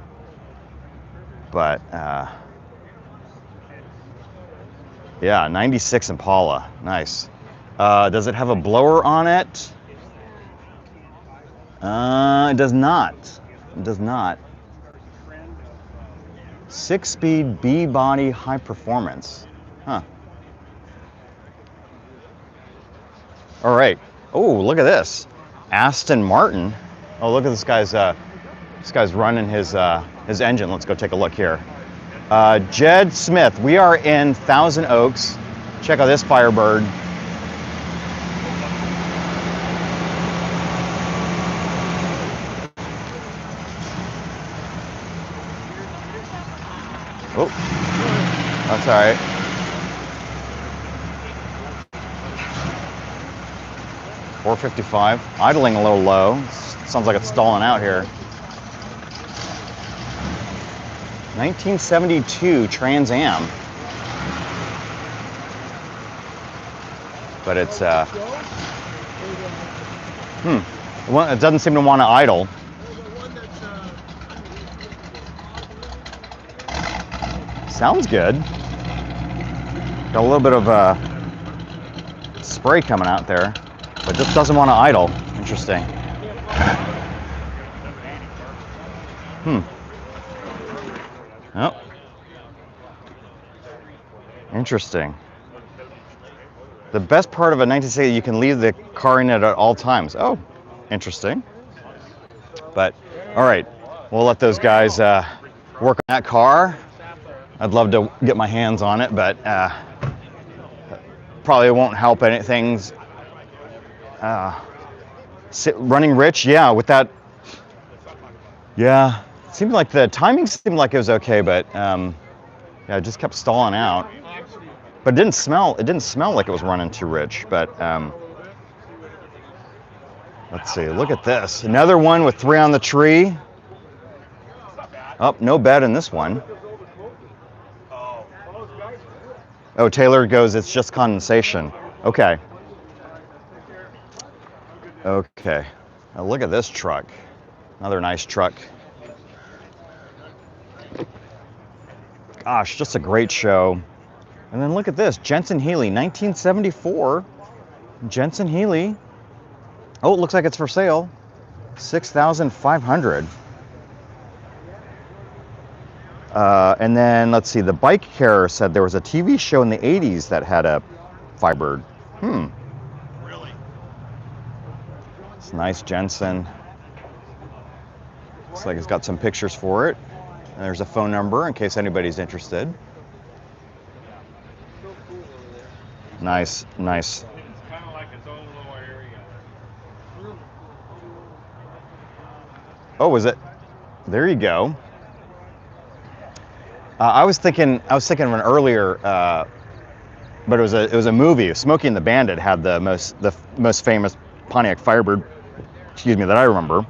but yeah, 96 Impala, nice. Does it have a blower on it? It does not. It does not. 6-speed B-body high performance. Huh. All right. Oh, look at this. Aston Martin. Oh, look at this guy's running his engine. Let's go take a look here. Jed Smith. We are in Thousand Oaks. Check out this Firebird. Oh, that's all right. $455, idling a little low. Sounds like it's stalling out here. 1972 Trans Am. But it's, well, it doesn't seem to want to idle. Sounds good. Got a little bit of spray coming out there, but just doesn't want to idle. Interesting. Oh. Interesting. The best part of a 1960, you can leave the car in it at all times. Oh, interesting. But, all right, we'll let those guys work on that car. I'd love to get my hands on it, but probably won't help anything. Running rich, yeah, with that. Yeah, it seemed like the timing seemed like it was okay, but yeah, it just kept stalling out. But it didn't smell like it was running too rich. But let's see, look at this. Another one with 3 on the tree. Oh, no bed in this one. Oh, Taylor goes, it's just condensation. Okay. Okay. Now look at this truck. Another nice truck. Gosh, just a great show. And then look at this, Jensen Healy, 1974. Jensen Healy. Oh, it looks like it's for sale. $6,500. And then let's see, the Bike Care said there was a TV show in the 80s that had a Firebird. Really? It's nice, Jensen. Looks like it's got some pictures for it. And there's a phone number in case anybody's interested. Nice, nice. It's kind of like its own little area. Oh, is it? There you go. I was thinking of an earlier, but it was a movie. Smokey and the Bandit had the most famous Pontiac Firebird, excuse me, that I remember.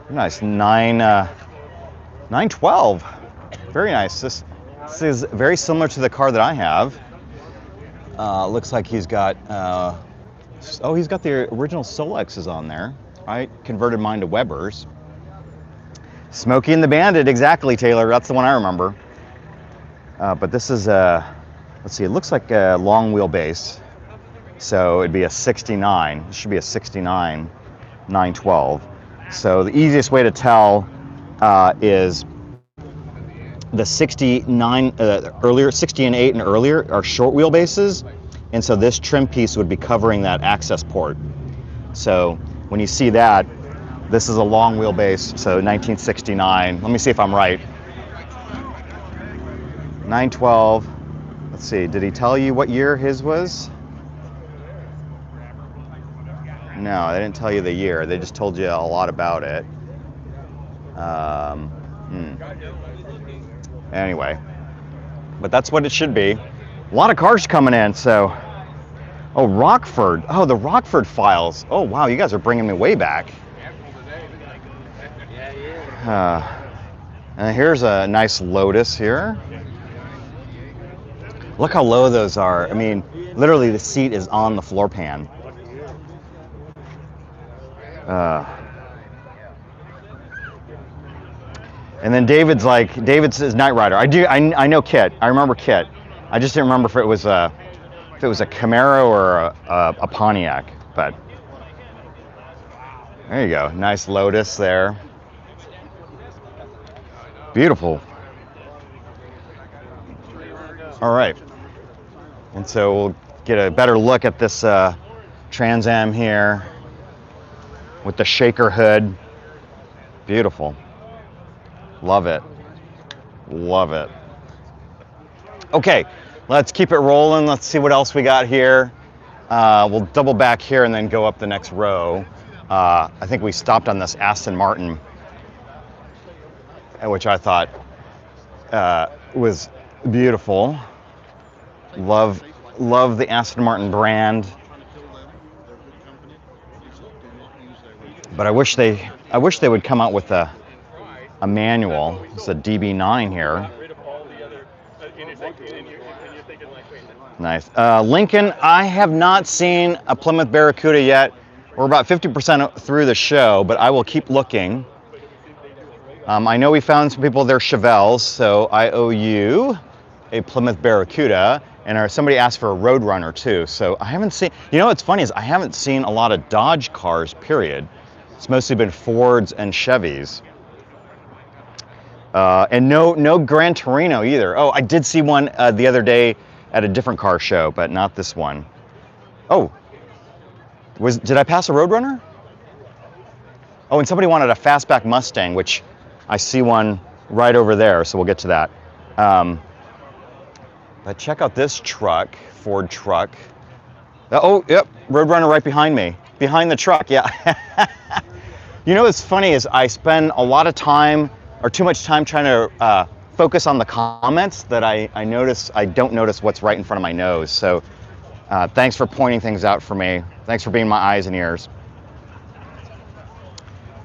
Nice, 912. Very nice. This is very similar to the car that I have. Looks like he's got, he's got the original Solexes on there. I converted mine to Webers. Smokey and the Bandit, exactly, Taylor. That's the one I remember. But this is let's see, it looks like a long wheelbase. So it'd be a 69. It should be a 69 912. So the easiest way to tell is the 69, earlier, 60 and 8 and earlier are short wheelbases. And so this trim piece would be covering that access port. So when you see that, this is a long wheelbase, so 1969. Let me see if I'm right. 912. Let's see, did he tell you what year his was? No, they didn't tell you the year. They just told you a lot about it. Anyway, but that's what it should be. A lot of cars coming in, so. Oh, Rockford. Oh, the Rockford files. Oh, wow, you guys are bringing me way back. And here's a nice Lotus here. Look how low those are. I mean, literally the seat is on the floor pan. And then David's his Knight Rider. I know Kit. I remember Kit. I just didn't remember if it was a Camaro or a Pontiac. But there you go. Nice Lotus there. Beautiful. All right. And so we'll get a better look at this Trans Am here with the shaker hood. Beautiful. Love it. Love it. Okay, let's keep it rolling. Let's see what else we got here. We'll double back here and then go up the next row. I think we stopped on this Aston Martin, which I thought was beautiful. Love the Aston Martin brand. But I wish they would come out with a manual. It's a DB9 here. Nice. Lincoln, I have not seen a Plymouth Barracuda yet. We're about 50% through the show, but I will keep looking. I know we found some people their Chevelles, so I owe you a Plymouth Barracuda. And somebody asked for a Roadrunner too, so I haven't seen, you know what's funny is I haven't seen a lot of Dodge cars, period. It's mostly been Fords and Chevys. And no Gran Torino either. Oh, I did see one the other day at a different car show, but not this one. Oh, did I pass a Roadrunner? Oh, and somebody wanted a Fastback Mustang, which I see one right over there, so we'll get to that. But check out this truck, Ford truck. Oh, yep, Roadrunner right behind me. Behind the truck, yeah. You know what's funny is I spend a lot of time, or too much time, trying to focus on the comments that I don't notice what's right in front of my nose. So thanks for pointing things out for me. Thanks for being my eyes and ears.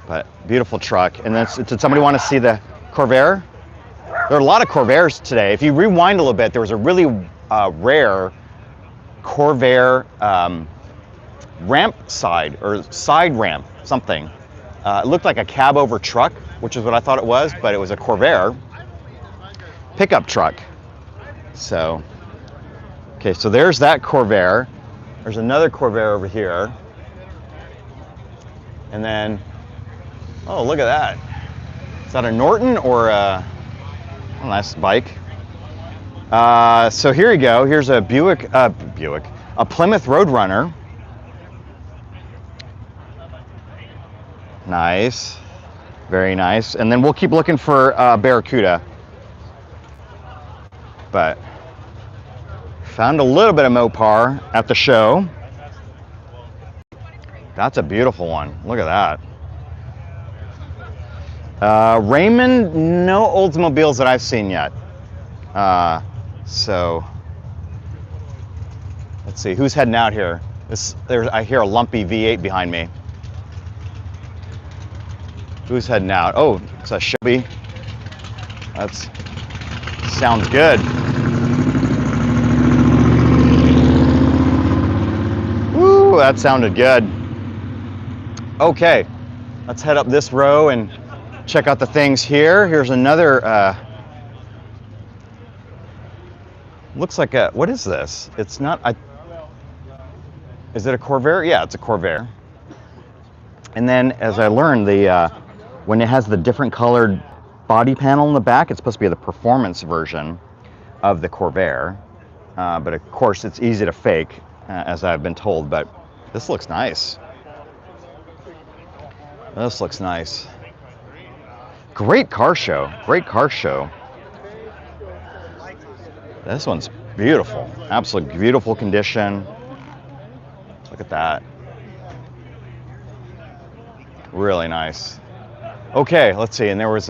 But beautiful truck. And then did somebody want to see the Corvair? There are a lot of Corvairs today. If you rewind a little bit, there was a really rare Corvair ramp side, or side ramp, something. It looked like a cab over truck, which is what I thought it was, but it was a Corvair pickup truck. So, okay, so there's that Corvair. There's another Corvair over here. And then, oh, look at that. Is that a Norton or a nice bike? So here you go. Here's a Buick, a Plymouth Roadrunner. Nice, very nice. And then we'll keep looking for Barracuda. But found a little bit of Mopar at the show. That's a beautiful one. Look at that. Raymond, no Oldsmobiles that I've seen yet. So let's see, who's heading out here? I hear a lumpy V8 behind me. Who's heading out? Oh, it's a Chevy. Sounds good. Woo, that sounded good. Okay, let's head up this row and check out the things here. Here's another, looks like a, what is this? It's not, is it a Corvair? Yeah, it's a Corvair. And then, as I learned, when it has the different colored body panel in the back, it's supposed to be the performance version of the Corvair. But of course, it's easy to fake, as I've been told, but this looks nice. This looks nice. Great car show, great car show. This one's beautiful, absolutely beautiful condition. Look at that. Really nice. Okay, let's see, and there was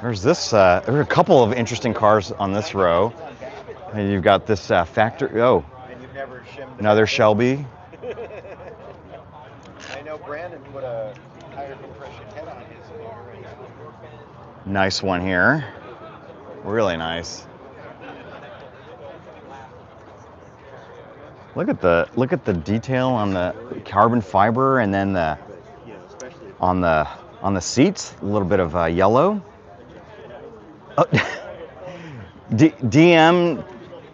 there's this, there were a couple of interesting cars on this row. And you've got this factory, oh, another Shelby. I know Brandon put a higher compression head on his motor. Nice one here. Really nice. Look at the detail on the carbon fiber, and then on the seats, a little bit of yellow. Oh, DM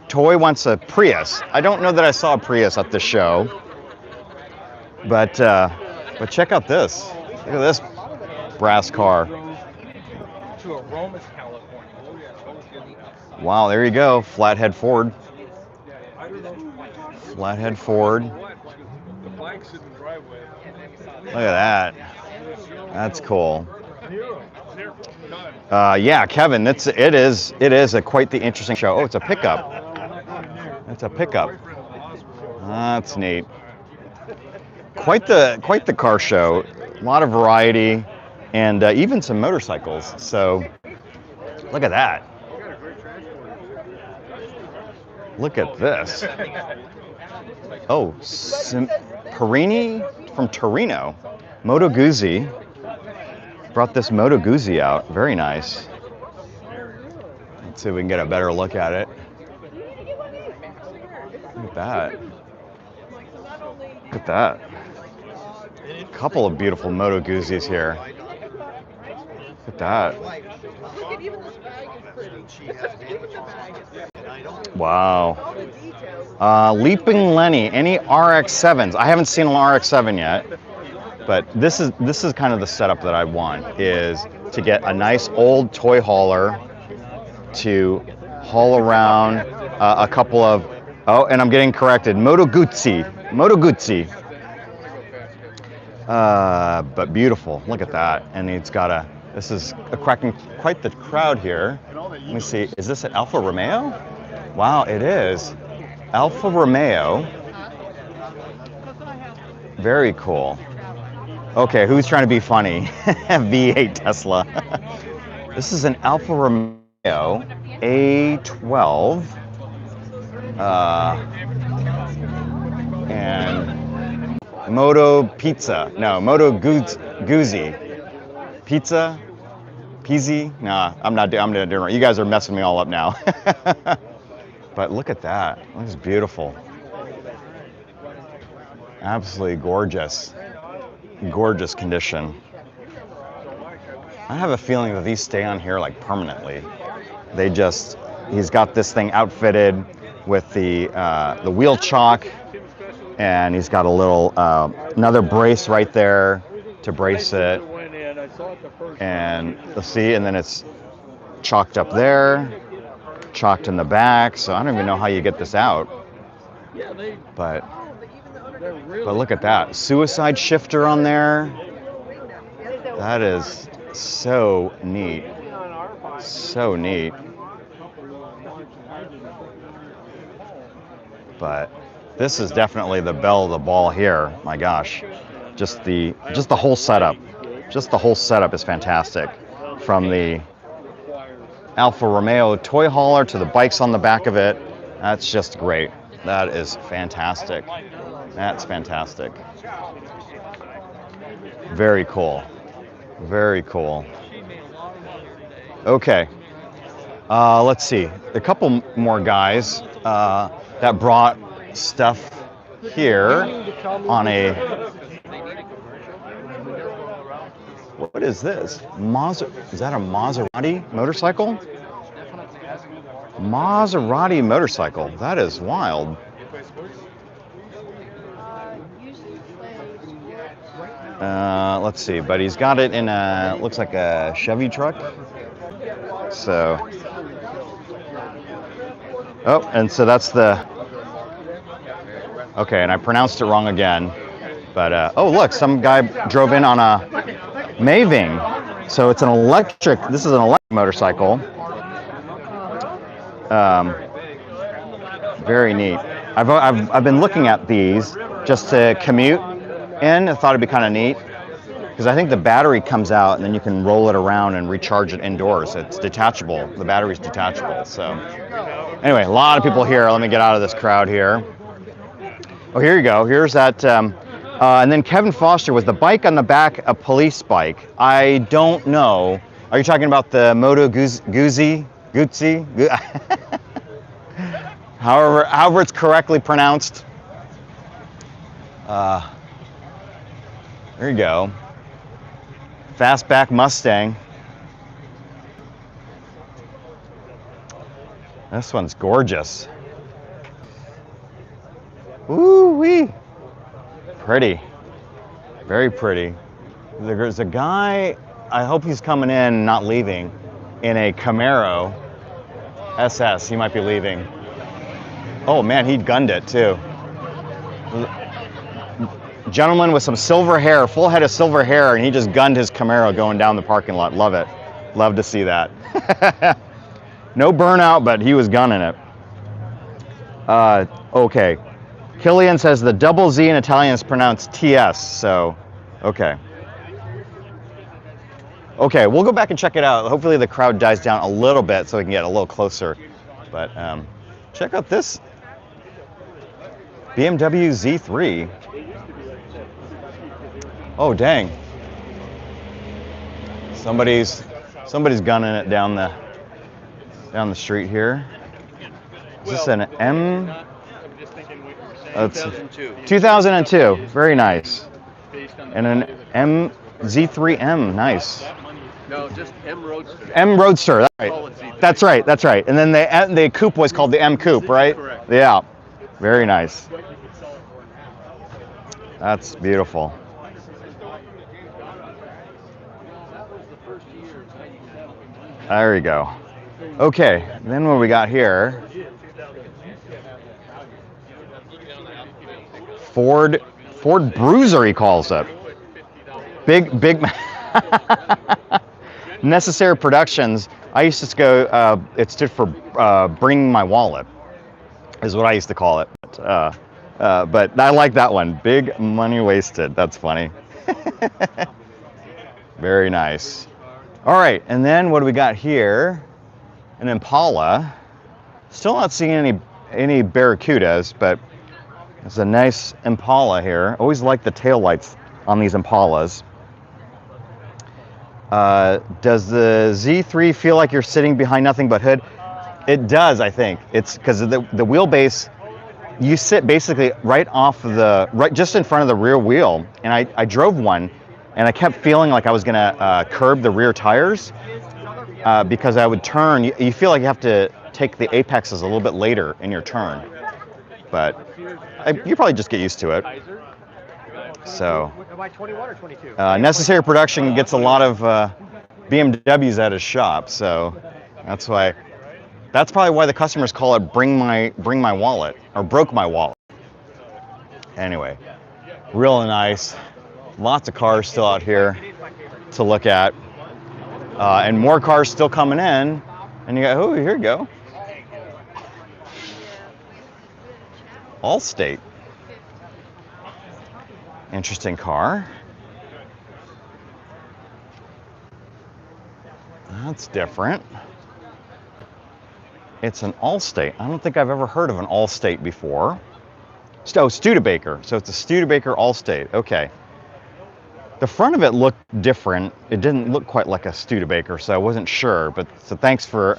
Toy wants a Prius. I don't know that I saw a Prius at the show, but check out this. Look at this brass car. Wow, there you go. Flathead Ford. Flathead Ford. Look at that. That's cool. Yeah, Kevin, it is quite the interesting show. Oh, it's a pickup. It's a pickup. That's neat. Quite the car show. A lot of variety, and even some motorcycles. So, look at that. Look at this. Oh, Perini from Torino. Moto Guzzi. Brought this Moto Guzzi out. Very nice. Let's see if we can get a better look at it. Look at that. Look at that. A couple of beautiful Moto Guzzis here. Look at that. Wow. Leaping Lenny, any RX-7s? I haven't seen an RX-7 yet, but this is kind of the setup that I want, is to get a nice old toy hauler to haul around a couple of, oh, and I'm getting corrected, Moto Guzzi. Moto Guzzi. But beautiful, look at that. And it's got this is cracking quite the crowd here. Let me see, is this an Alfa Romeo? Wow, it is. Alfa Romeo. Very cool. Okay, who's trying to be funny? V8 Tesla. This is an Alfa Romeo A12. And Moto Pizza. No, Moto Guzzi. Pizza? Pizzi? Nah, I'm not doing it. You guys are messing me all up now. But look at that. This is beautiful. Absolutely gorgeous. Gorgeous condition. I have a feeling that these stay on here like permanently. He's got this thing outfitted with the wheel chock, and he's got a little another brace right there to brace it. And let's see, and then it's chalked up there, chalked in the back. So I don't even know how you get this out. But look at that. Suicide shifter on there. That is so neat. So neat. But this is definitely the belle of the ball here. My gosh. Just the whole setup. Just the whole setup is fantastic. From the Alfa Romeo toy hauler to the bikes on the back of it. That's just great. That is fantastic. That's fantastic. Very cool. Very cool. Okay. Let's see. A couple more guys that brought stuff here on a... What is this? Is that a Maserati motorcycle? Maserati motorcycle. That is wild. Let's see, but he's got it in looks like a Chevy truck. So, oh, and so that's okay, and I pronounced it wrong again. But, oh, look, some guy drove in on a Maving. So it's this is an electric motorcycle. Very neat. I've been looking at these just to commute in. I thought it'd be kind of neat because I think the battery comes out and then you can roll it around and recharge it indoors. It's detachable. The battery's detachable. So anyway, a lot of people here. Let me get out of this crowd here. Oh, here you go. Here's that. And then Kevin Foster with the bike on the back, a police bike. I don't know. Are you talking about the Moto Guzzi? However it's correctly pronounced. There you go. Fastback Mustang. This one's gorgeous. Ooh-wee. Pretty. Very pretty. There's a guy, I hope he's coming in, not leaving, in a Camaro SS. He might be leaving. Oh man, he gunned it too. Gentleman with some silver hair, full head of silver hair, and he just gunned his Camaro going down the parking lot. Love it. Love to see that. No burnout, but he was gunning it. Okay. Killian says the double Z in Italian is pronounced TS, so, okay. Okay, we'll go back and check it out. Hopefully the crowd dies down a little bit so we can get a little closer. But check out this BMW Z3. Oh, dang. Somebody's gunning it down the street here. Is this an M? It's 2002. Very nice. And an M Z3M. Nice. No, just M Roadster. M Roadster. That's right. That's right. And then the coupe was called the M Coupe, right? Correct. Yeah. Very nice. That's beautiful. There we go. Okay, then what we got here? Ford Bruiser, he calls it. Big. Necessary Productions. I used to go. It stood for Bring My Wallet, is what I used to call it. But I like that one. Big money wasted. That's funny. Very nice. All right, and then what do we got here? An Impala. Still not seeing any Barracudas, but it's a nice Impala here. Always like the taillights on these Impalas. Does the Z3 feel like you're sitting behind nothing but hood? It does, I think. It's because the wheelbase, you sit basically right just in front of the rear wheel. And I drove one, and I kept feeling like I was gonna curb the rear tires because I would turn. You feel like you have to take the apexes a little bit later in your turn, but you probably just get used to it. So, Am I 21 or 22? Necessary Production gets a lot of BMWs at his shop, so that's probably why the customers call it Bring My Wallet, or Broke My Wallet. Anyway, really nice. Lots of cars still out here to look at, and more cars still coming in. And you got, oh, here you go, Allstate. Interesting car. That's different. It's an Allstate. I don't think I've ever heard of an Allstate before. Oh, Studebaker. So it's a Studebaker Allstate. Okay. The front of it looked different. It didn't look quite like a Studebaker, so I wasn't sure. But so thanks for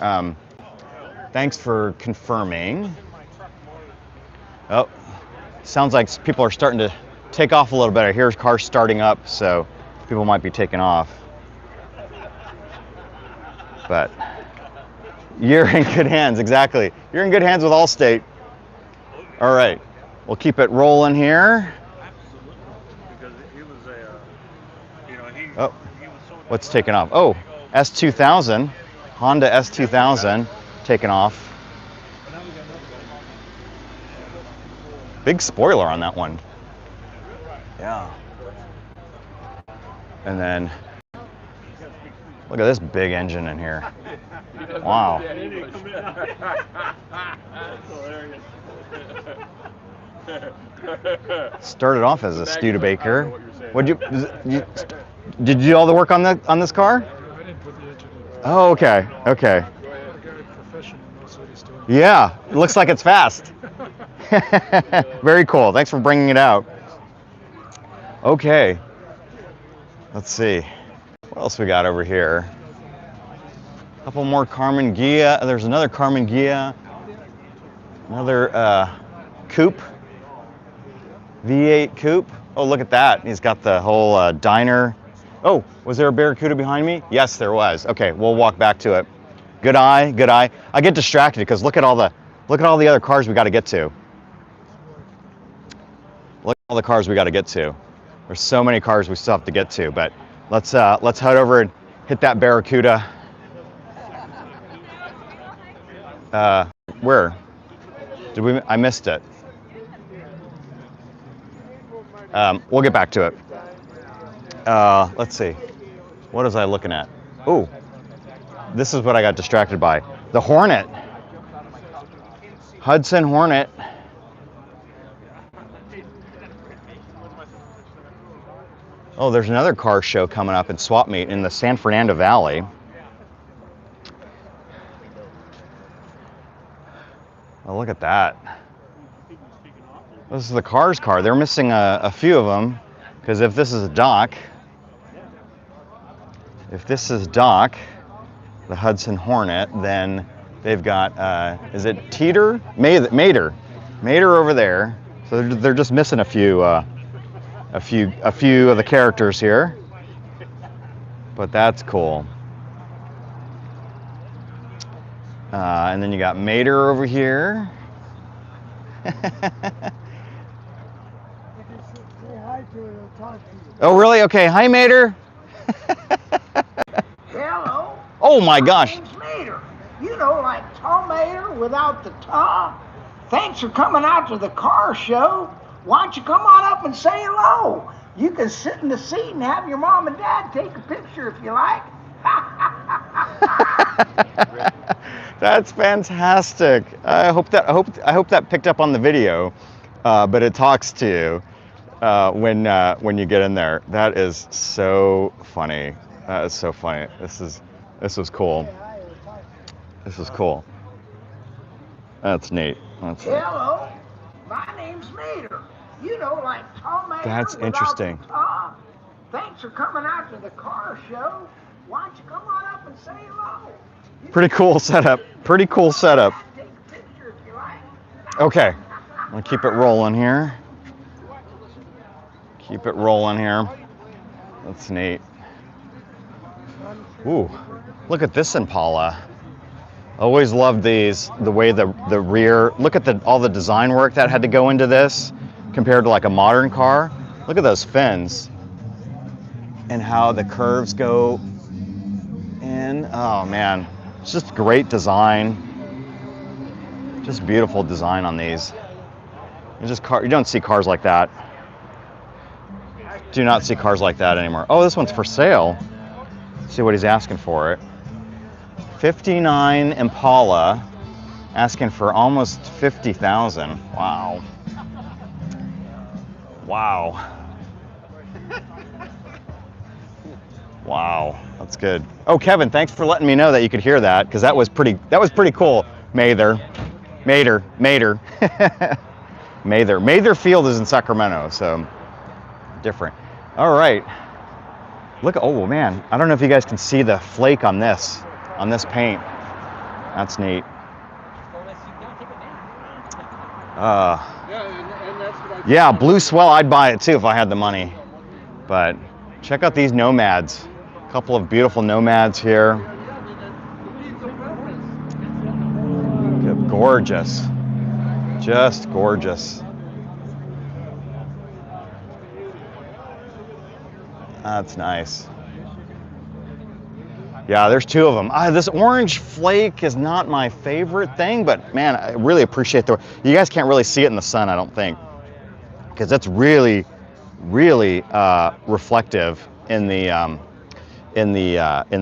confirming. Oh, sounds like people are starting to take off a little bit. I hear cars starting up, so people might be taking off. But you're in good hands, exactly. You're in good hands with Allstate. All right, we'll keep it rolling here. Because he was Oh, what's taking off? Oh, S2000, Honda S2000 taking off. Big spoiler on that one. Yeah. And then, look at this big engine in here. Wow. Started off as a Studebaker. Did you do all the work on this car? I didn't put the engine in. Oh, okay. Okay. Very professional, knows what he's doing. Yeah, it looks like it's fast. Very cool. Thanks for bringing it out. Okay. Let's see. What else we got over here? A couple more Carmen Ghia. There's another Carmen Ghia. Another coupe. V8 coupe. Oh, look at that. He's got the whole diner. Oh, was there a Barracuda behind me? Yes, there was. Okay, we'll walk back to it. Good eye, good eye. I get distracted because look at all the other cars we got to get to. Look at all the cars we got to get to. There's so many cars we still have to get to, but let's head over and hit that Barracuda. Where? I missed it. We'll get back to it. Let's see. What was I looking at? Oh, this is what I got distracted by. The Hornet. Hudson Hornet. Oh, there's another car show coming up in Swap Meet in the San Fernando Valley. Oh, look at that. This is the Cars car. They're missing a few of them because if this is a dock, If this is Doc, the Hudson Hornet, then they've got, is it Teeter? Mater over there. So they're just missing a few of the characters here. But that's cool. And then you got Mater over here. Oh, really? Okay. Hi, Mater. Hello. Oh my gosh. name's Mater. You know, like Tom Mater without the ta. Thanks for coming out to the car show. Why don't you come on up and say hello? You can sit in the seat and have your mom and dad take a picture if you like. That's fantastic. I hope that picked up on the video, but it talks to you when you get in there. That is so funny. That is so funny. This was cool. This is cool. That's neat. That's neat. Hello, my name's Mater. You know, like Tom Mater. That's without interesting. the ta. Thanks for coming out to the car show. Why don't you come on up and say hello? Pretty cool setup. Pretty cool setup. Take a picture if you like. Okay, I'm gonna keep it rolling here. Keep it rolling here. That's neat. Ooh, look at this Impala. Always loved these, the way the rear, look at all the design work that had to go into this compared to like a modern car. Look at those fins and how the curves go in. Oh man, it's just great design. Just beautiful design on these. You don't see cars like that. Do not see cars like that anymore. Oh, this one's for sale. Let's see what he's asking for it. 59 Impala, asking for almost 50,000. Wow. Wow. Wow, that's good. Oh, Kevin, thanks for letting me know that you could hear that, because that was pretty cool. Mather. Mather Field is in Sacramento, so different. All right. Look, oh man, I don't know if you guys can see the flake on this paint. That's neat. Yeah, blue swell, I'd buy it too if I had the money. But check out these Nomads. A couple of beautiful Nomads here. Gorgeous. Just gorgeous. That's nice. Yeah, there's two of them. This orange flake is not my favorite thing, but man, I really appreciate you guys can't really see it in the sun, I don't think, because that's really, really reflective in the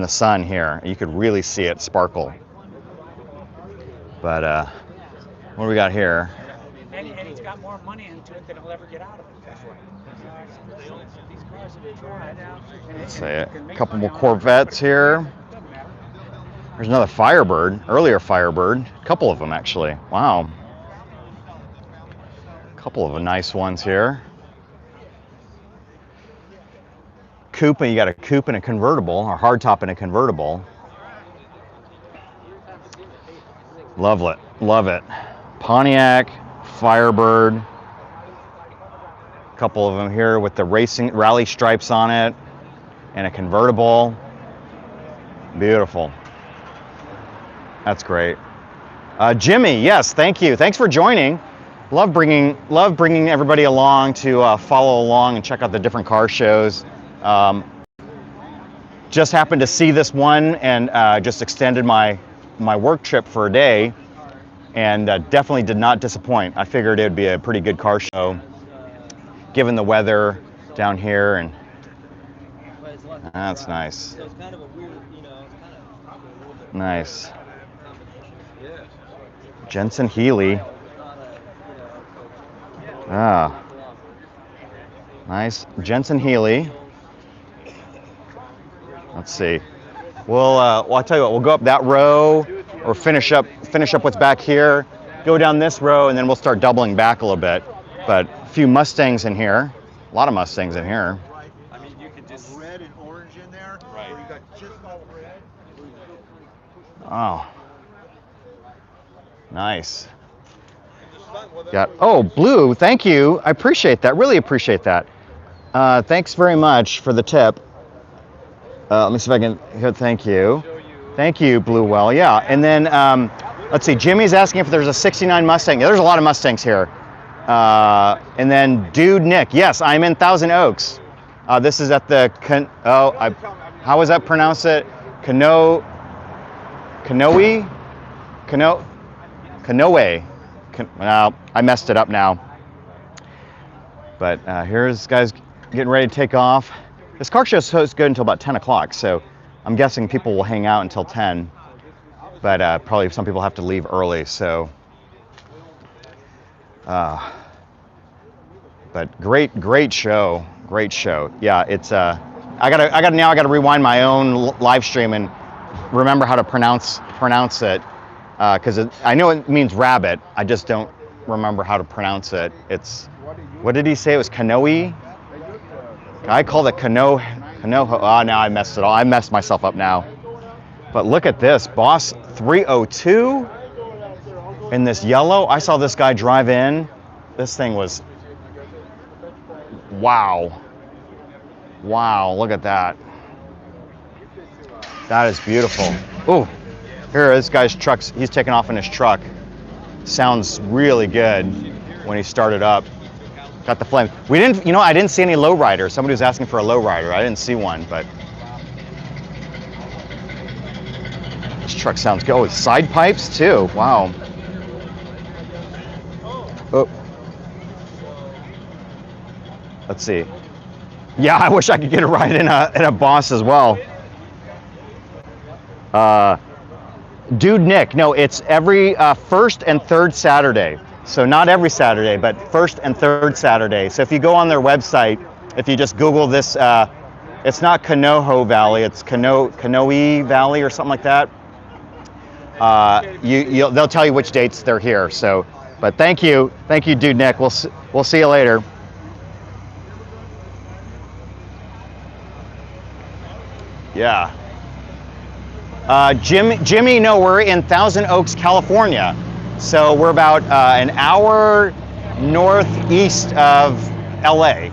sun here. You could really see it sparkle. But what do we got here? And he's got more money into it than he'll ever get out of it. Let's see it. A couple more Corvettes here. There's another Firebird, earlier Firebird. A couple of them actually. Wow. A couple of nice ones here. Coupe, you got a coupe and a convertible, or hardtop and a convertible. Love it, love it. Pontiac, Firebird. A couple of them here with the rally stripes on it, and a convertible. Beautiful. That's great. Jimmy, yes, thank you. Thanks for joining. Love bringing everybody along to follow along and check out the different car shows. Just happened to see this one and just extended my work trip for a day, and definitely did not disappoint. I figured it would be a pretty good car show, given the weather down here, and that's nice. Nice. Jensen Healy. Nice. Jensen Healy. Let's see. Well, I'll tell you what. We'll go up that row, or finish up what's back here. Go down this row, and then we'll start doubling back a little bit. But a few Mustangs in here. A lot of Mustangs in here. I mean, you could just red and orange in there. Right. Or you got just Oh, nice. Got, oh, blue, thank you. I appreciate that, really appreciate that. Thanks very much for the tip. Let me see if I can, here, thank you. Thank you, Blue Well, yeah. And then, let's see, Jimmy's asking if there's a 69 Mustang. Yeah, there's a lot of Mustangs here. And then Dude Nick, yes, I'm in Thousand Oaks. This is at the, how was that pronounced it? Canoe? Well, I messed it up now. But here's guys getting ready to take off. This car show is supposed to go until about 10 o'clock, so I'm guessing people will hang out until 10. But probably some people have to leave early, so. But great show, great show. Yeah, it's I gotta rewind my own live stream and remember how to pronounce it, because I know it means rabbit. I just don't remember how to pronounce it. It's, what did he say? It was canoe. I called it Conejo. Oh, now I messed it all. I messed myself up now. But look at this, Boss 302 in this yellow. I saw this guy drive in. This thing was, wow. Wow, look at that. That is beautiful. Oh, here, this guy's truck's, he's taking off in his truck. Sounds really good when he started up. Got the flame. We didn't, I didn't see any lowriders. Somebody was asking for a lowrider. I didn't see one, but this truck sounds good. Oh, side pipes too. Wow. Oh. Let's see. Yeah, I wish I could get a ride in a Boss as well. Dude Nick, no, it's every first and third Saturday. So not every Saturday, but first and third Saturday. So if you go on their website, if you just Google this, it's not Conejo Valley, it's Canoe Valley or something like that. They'll tell you which dates they're here. So, but thank you, Dude Nick. We'll see you later. Yeah. Jimmy, no, we're in Thousand Oaks, California. So we're about an hour northeast of LA.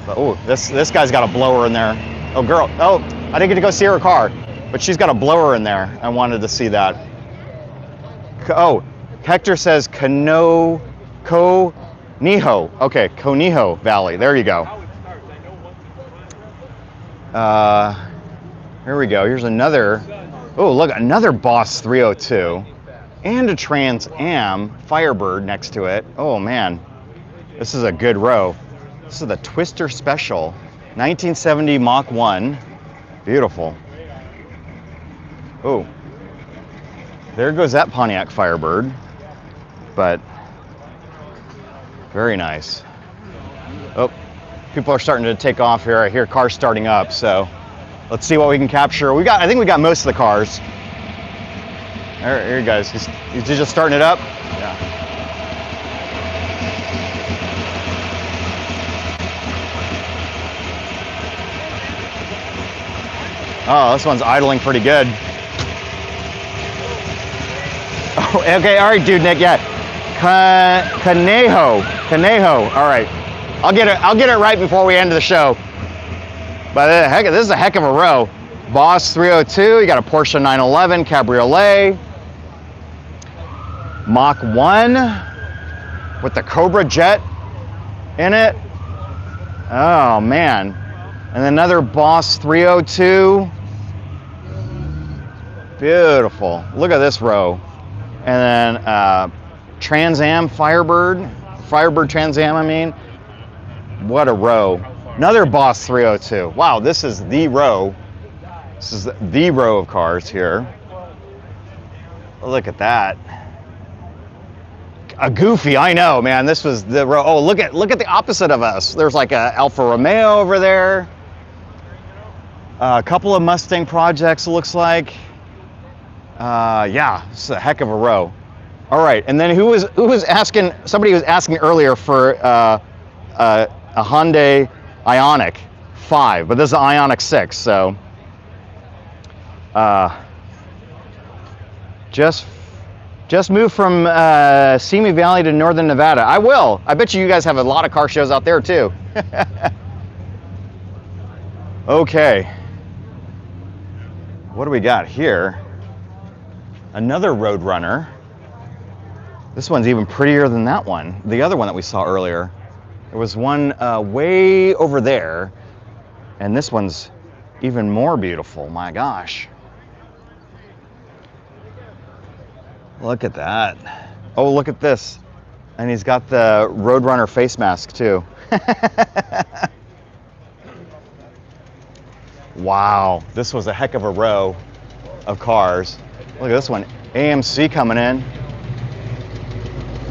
But, oh, this guy's got a blower in there. Oh, girl. Oh, I didn't get to go see her car, but she's got a blower in there. I wanted to see that. Oh, Hector says Conejo. Okay, Conejo Valley. There you go. Here we go. Here's another. Oh, look, another Boss 302. And a Trans Am Firebird next to it. Oh man, this is a good row. This is the Twister Special, 1970 Mach 1. Beautiful. Oh, there goes that Pontiac Firebird. But very nice. Oh, people are starting to take off here. I hear cars starting up, so let's see what we can capture. I think we got most of the cars. Here he goes. He's just starting it up. Yeah. Oh, this one's idling pretty good. Oh, okay, all right, Dude Nick. Yeah, Conejo. All right, I'll get it right before we end the show. But this is a heck of a row. Boss 302. You got a Porsche 911 Cabriolet. Mach 1 with the Cobra jet in it. Oh man. And another Boss 302. Beautiful. Look at this row. And then Trans Am Firebird Trans Am, I mean. What a row. Another Boss 302. Wow, this is the row. This is the row of cars here. Look at that. A goofy, I know, man. This was the row. Oh, look at the opposite of us. There's like a Alfa Romeo over there. A couple of Mustang projects, it looks like. Yeah, this is a heck of a row. All right, and then who was asking? Somebody was asking earlier for a Hyundai Ioniq 5, but this is an Ioniq 6. So, Just moved from Simi Valley to Northern Nevada. I will. I bet you guys have a lot of car shows out there too. Okay. What do we got here? Another Roadrunner. This one's even prettier than that one. The other one that we saw earlier. There was one way over there, and this one's even more beautiful. My gosh. Look at that. Oh, look at this. And he's got the Roadrunner face mask too. Wow, this was a heck of a row of cars. Look at this one, AMC coming in.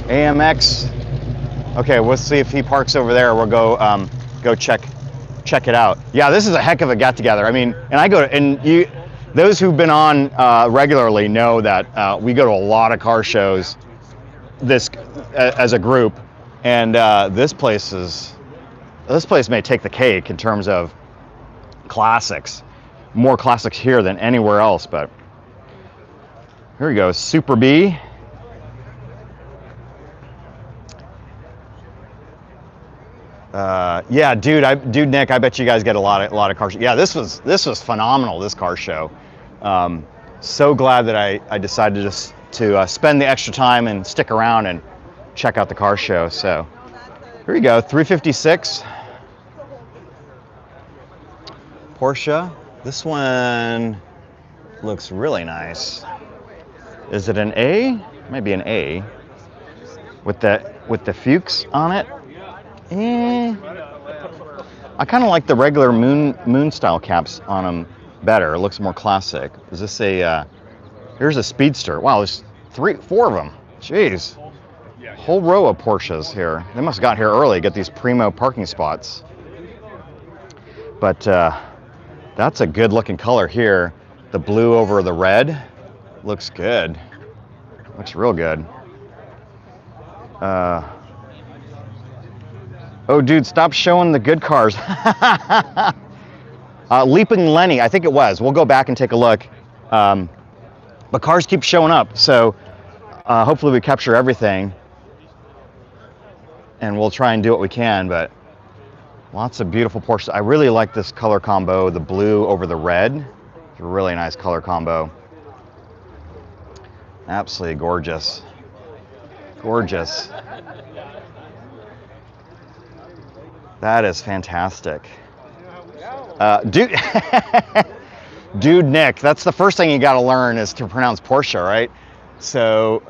AMX. Okay, we'll see if he parks over there. We'll go check it out. Yeah, this is a heck of a get together. I mean, and those who've been on regularly know that we go to a lot of car shows as a group, and this place may take the cake in terms of classics. More classics here than anywhere else, but here we go, Super B. Yeah, dude, Nick, I bet you guys get a lot of car shows. Yeah, this was phenomenal, this car show. So glad that I decided to spend the extra time and stick around and check out the car show. So here we go, 356 Porsche. This one looks really nice. Is it an A? Maybe an A with the Fuchs on it. I kind of like the regular moon style caps on them better. It looks more classic. Is this a here's a Speedster. Wow, there's 4 of them. Jeez. Whole row of Porsches here. They must have got here early, get these primo parking spots. But that's a good looking color here. The blue over the red looks good. Looks real good. Oh, dude, stop showing the good cars. Leaping Lenny, I think it was. We'll go back and take a look. But cars keep showing up, so hopefully we capture everything. And we'll try and do what we can, but lots of beautiful Porsches. I really like this color combo, the blue over the red. It's a really nice color combo. Absolutely gorgeous. Gorgeous. That is fantastic. Dude Nick, that's the first thing you got to learn is to pronounce Porsche, right? So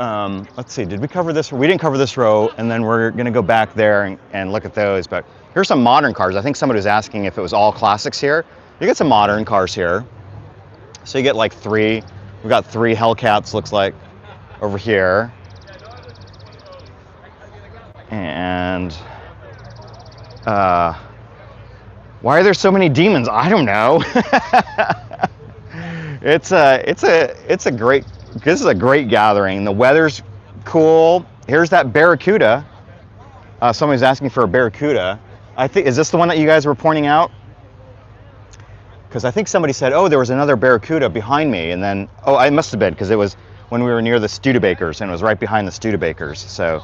let's see, did we cover this? We didn't cover this row, and then we're going to go back there and look at those. But here's some modern cars. I think somebody was asking if it was all classics here. You get some modern cars here. So you get like 3. We've got 3 Hellcats, looks like, over here. And why are there so many demons? I don't know. This is a great gathering. The weather's cool. Here's that Barracuda. Somebody's asking for a Barracuda. Is this the one that you guys were pointing out? Because I think somebody said, oh, there was another Barracuda behind me, and then, oh, I must have been, because it was when we were near the Studebakers, and it was right behind the Studebakers. So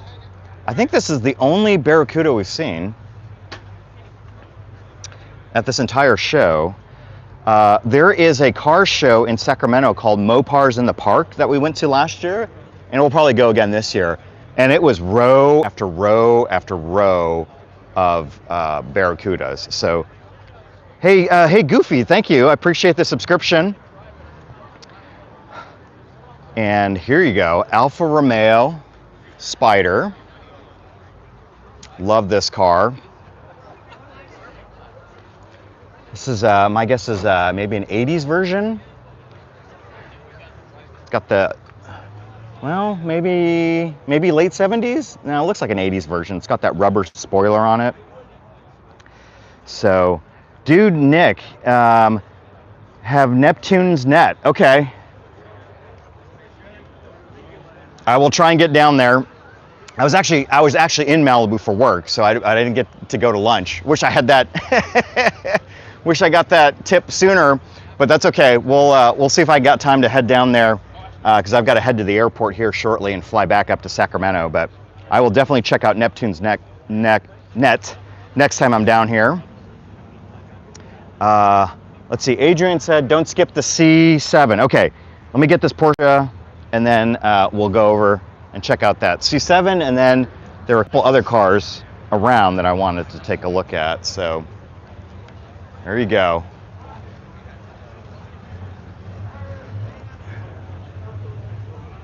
I think this is the only Barracuda we've seen at this entire show. There is a car show in Sacramento called Mopars in the Park that we went to last year, and we'll probably go again this year. And it was row after row after row of Barracudas. So, hey Goofy, thank you. I appreciate the subscription. And here you go, Alfa Romeo Spider. Love this car. This is, my guess is maybe an 80s version. It's got the, well, maybe late 70s? No, it looks like an 80s version. It's got that rubber spoiler on it. So, dude Nick, have Neptune's net. Okay. I will try and get down there. I was actually in Malibu for work, so I didn't get to go to lunch. Wish I had that. Wish I got that tip sooner, but that's okay. We'll see if I got time to head down there because I've got to head to the airport here shortly and fly back up to Sacramento. But I will definitely check out Neptune's net next time I'm down here. Let's see, Adrian said don't skip the C7. Okay, let me get this Porsche and then we'll go over and check out that C7, and then there are a couple other cars around that I wanted to take a look at. So there you go.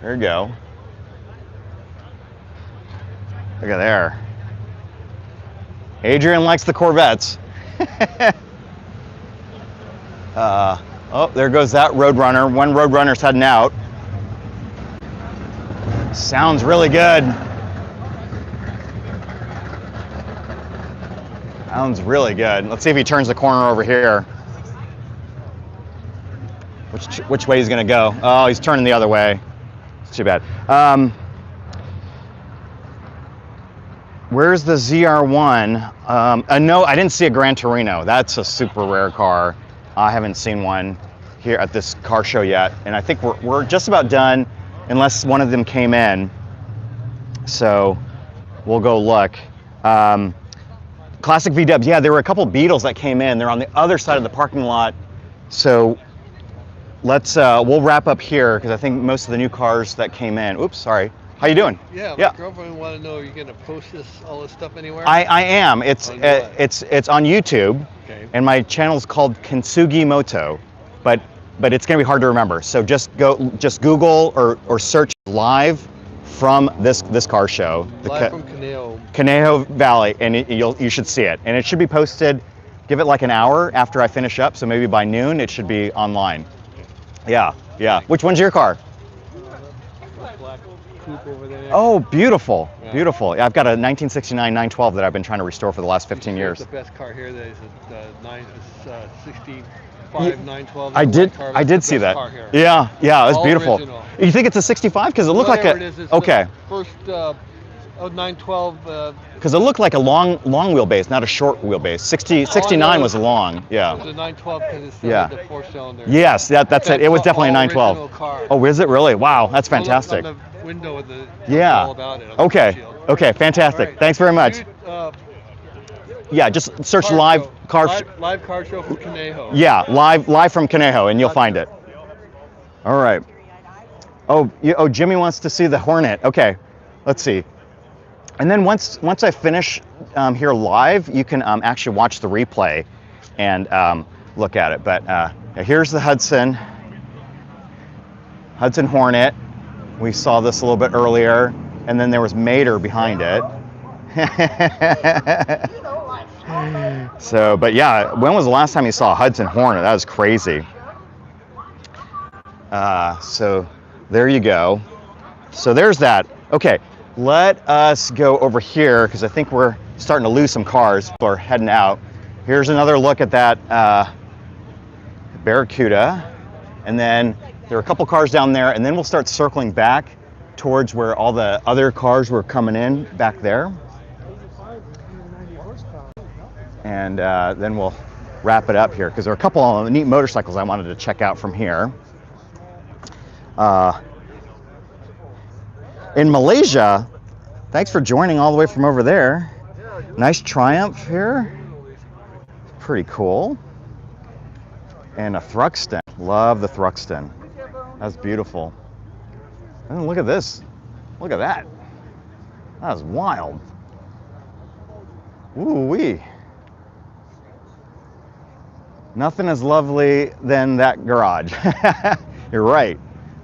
There you go. Look at there. Adrian likes the Corvettes. Oh, there goes that Roadrunner. One Roadrunner's heading out. Sounds really good. Sounds really good. Let's see if he turns the corner over here. Which way he's gonna go? Oh, he's turning the other way. It's too bad. Where's the ZR1? No, I didn't see a Gran Torino. That's a super rare car. I haven't seen one here at this car show yet, and I think we're just about done, unless one of them came in. So we'll go look. Classic VW. Yeah, there were a couple Beetles that came in. They're on the other side of the parking lot. So let's we'll wrap up here because I think most of the new cars that came in. Oops, sorry. How you doing? Yeah, Yeah. my girlfriend wanted to know, are you going to post all this stuff anywhere? I am. It's On what? it's on YouTube, Okay. and my channel's called Kintsugi Moto, but it's gonna be hard to remember. So just Google or search live from this car show. Live from Conejo. Conejo Valley, and you should see it. And it should be posted. Give it like an hour after I finish up, so maybe by noon it should be online. Yeah, yeah. Which one's your car? Black coupe over there. Oh, beautiful, Yeah. beautiful. Yeah, I've got a 1969 912 that I've been trying to restore for the last 15 years. The best car here that is a 65 912. I did see that. Yeah, yeah, it was All beautiful. original. You think it's a 65? Because it looked like Whatever a. it is, it's Okay. the first 912. Because it looked like a long wheelbase, not a short wheelbase. 69 was long. It Yeah. was a 912 because it's Yeah. the 4-cylinder. Yes, that's it. It was definitely a 912. Original car. Oh, is it really? Wow, that's Go look fantastic. on the window of the, Yeah. all about it on the Okay. windshield. Okay, fantastic. All right. Thanks very much. Dude, Yeah, just search car live show. car. Live car show from Conejo. Yeah, live from Conejo, and you'll find it. All right. Oh, Jimmy wants to see the Hornet. Okay, let's see. And then once I finish here live, you can actually watch the replay and look at it. But here's the Hudson Hornet. We saw this a little bit earlier, and then there was Mater behind it. So, but yeah, when was the last time you saw a Hudson Hornet? That was crazy. So there you go. So there's that. Okay, let us go over here because I think we're starting to lose some cars. People are heading out. Here's another look at that Barracuda. And then there are a couple cars down there, and then we'll start circling back towards where all the other cars were coming in back there. And then we'll wrap it up here because there are a couple of neat motorcycles I wanted to check out from here. In Malaysia, thanks for joining all the way from over there. Nice Triumph here. Pretty cool. And a Thruxton. Love the Thruxton. That's beautiful. And look at this. Look at that. That was wild. Ooh-wee. Nothing as lovely than that garage. You're right.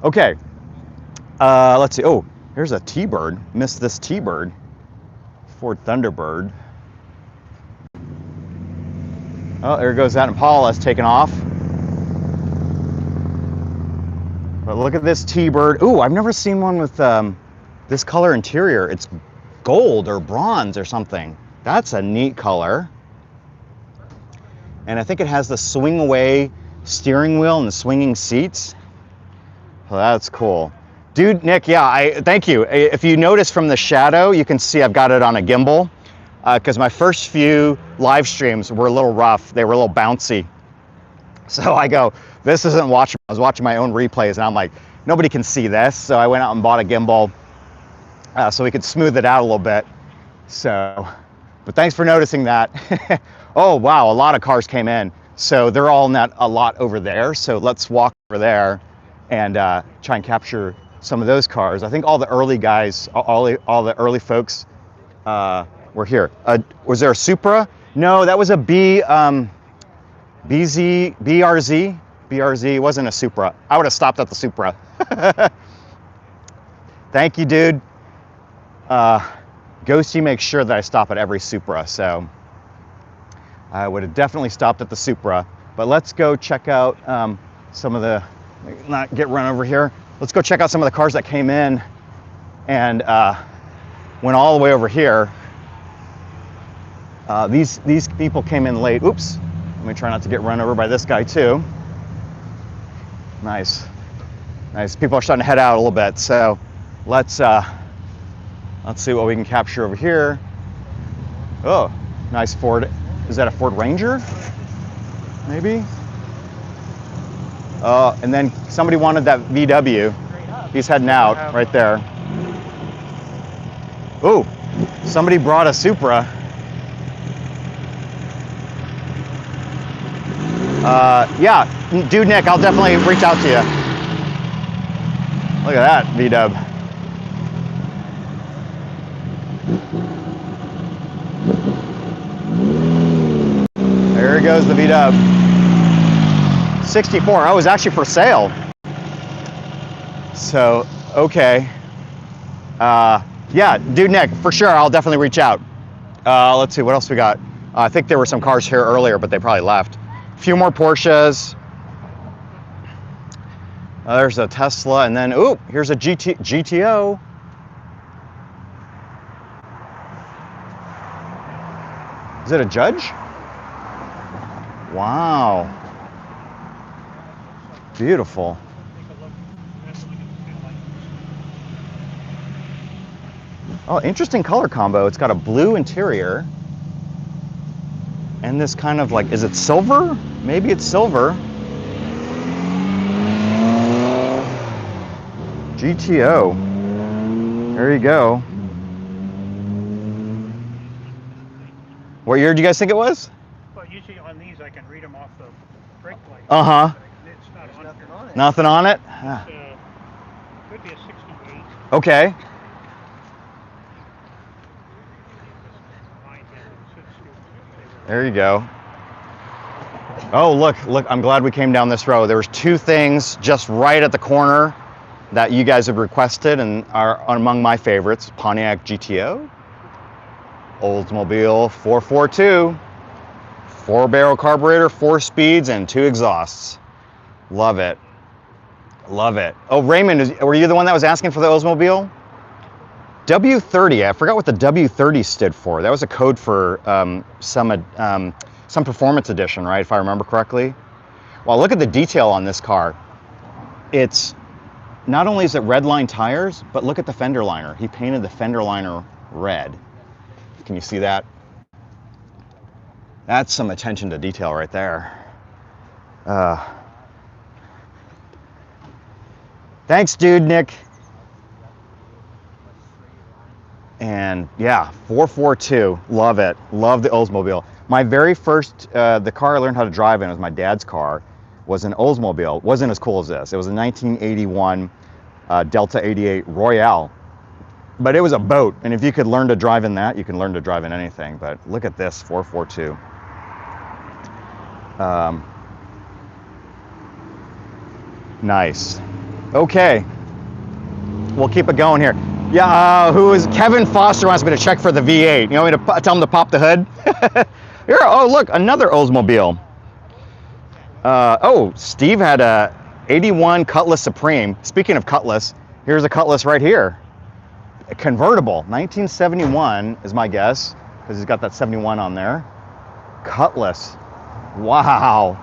Okay. Let's see. Oh, here's a T-Bird. Missed this T-Bird. Ford Thunderbird. Oh, there goes that Impala. It's taken off. But look at this T-Bird. Ooh, I've never seen one with this color interior. It's gold or bronze or something. That's a neat color. And I think it has the swing away steering wheel and the swinging seats. Well, that's cool. Dude, Nick, yeah, thank you. If you notice from the shadow, you can see I've got it on a gimbal because my first few live streams were a little rough. They were a little bouncy. So I go, this isn't watching. I was watching my own replays and I'm like, nobody can see this, so I went out and bought a gimbal so we could smooth it out a little bit. So, but thanks for noticing that. Oh wow, a lot of cars came in. So they're all in that a lot over there. So let's walk over there and try and capture some of those cars. I think all the early guys, all the early folks were here. Was there a Supra? No, that was a BRZ. BRZ, it wasn't a Supra. I would have stopped at the Supra. Thank you, dude. Ghosty makes sure that I stop at every Supra, so I would have definitely stopped at the Supra. But let's go check out some of the, not get run over here. Let's go check out some of the cars that came in and went all the way over here. These people came in late. Oops, let me try not to get run over by this guy too. Nice, nice. People are starting to head out a little bit, so let's see what we can capture over here. Oh, nice Ford. Is that a Ford Ranger? Maybe. And then somebody wanted that VW. He's heading out right there. Oh, somebody brought a Supra. Yeah, dude, Nick, I'll definitely reach out to you. Look at that VW. There goes the VW. 64. Oh, it was actually for sale. So, okay. Yeah, dude, Nick, for sure, I'll definitely reach out. Let's see, what else we got? I think there were some cars here earlier, but they probably left. A few more Porsches. There's a Tesla, and then, ooh, here's a GTO. Is it a Judge? Wow. Beautiful. Oh, interesting color combo. It's got a blue interior. And this kind of like, is it silver? Maybe it's silver. GTO. There you go. What year do you guys think it was? Well, usually on these I can read them off the brake light. Uh-huh. It's not on Nothing here. on it. Nothing on it? Could be a 68. Okay. There you go. Oh, look, I'm glad we came down this road. There was two things just right at the corner that you guys have requested and are among my favorites. Pontiac GTO, Oldsmobile 442, 4-barrel carburetor, 4 speeds, and 2 exhausts. Love it. Love it. Oh, Raymond, were you the one that was asking for the Oldsmobile? W30, I forgot what the W30 stood for. That was a code for some performance edition, right, if I remember correctly. Well, look at the detail on this car. It's, not only is it red line tires, but look at the fender liner. He painted the fender liner red. Can you see that? That's some attention to detail right there. Thanks, dude, Nick. And yeah, 442, love it. Love the Oldsmobile. My very first, the car I learned how to drive in was my dad's car, was an Oldsmobile. Wasn't as cool as this. It was a 1981 Delta 88 Royale. But it was a boat, and if you could learn to drive in that, you can learn to drive in anything. But look at this, 442. Nice. Okay, we'll keep it going here. Yeah, Kevin Foster wants me to check for the V8. You want me to tell him to pop the hood? Here, oh look, another Oldsmobile. Oh, Steve had a 81 Cutlass Supreme. Speaking of Cutlass, here's a Cutlass right here. A convertible, 1971 is my guess, because he's got that 71 on there. Cutlass, wow.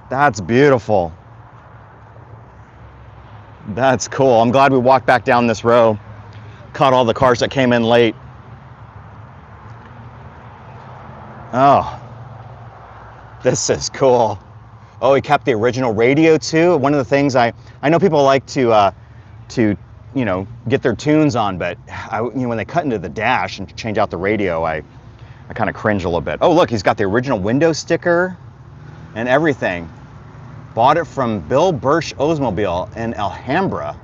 That's beautiful. That's cool. I'm glad we walked back down this row, caught all the cars that came in late. Oh, this is cool. Oh, he kept the original radio too. One of the things I know people like to you know, get their tunes on, but you know, when they cut into the dash and change out the radio, I kind of cringe a little bit. Oh, look, he's got the original window sticker and everything. Bought it from Bill Birch Oldsmobile in Alhambra.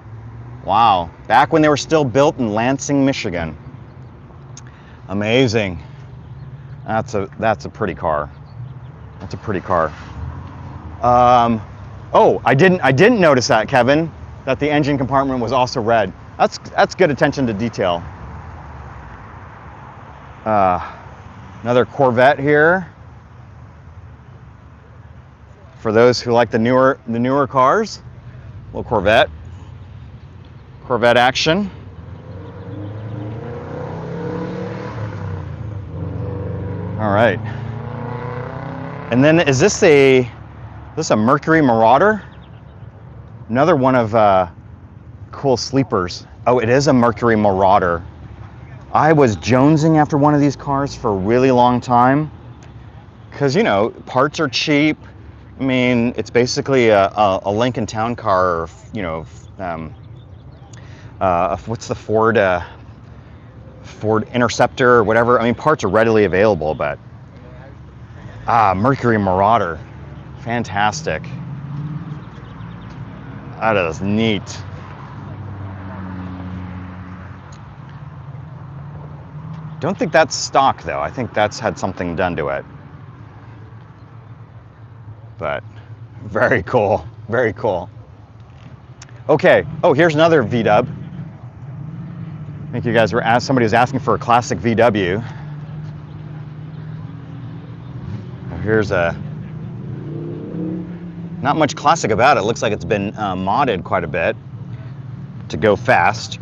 Wow, back when they were still built in Lansing, Michigan. Amazing. That's a pretty car. That's a pretty car. Oh, I didn't notice that, Kevin, that the engine compartment was also red. That's good attention to detail. Another Corvette here. For those who like the newer cars, little Corvette action. All right. And then is this a Mercury Marauder? Another one of cool sleepers. Oh, it is a Mercury Marauder. I was jonesing after one of these cars for a really long time because, you know, parts are cheap. I mean, it's basically a Lincoln Town Car, or, you know, what's the Ford Interceptor or whatever. I mean, parts are readily available, but Mercury Marauder, fantastic. That is neat. Don't think that's stock though. I think that's had something done to it. But very cool, very cool. Okay, oh, here's another VW. I think you guys were somebody was asking for a classic VW. Here's not much classic about it. Looks like it's been modded quite a bit to go faster.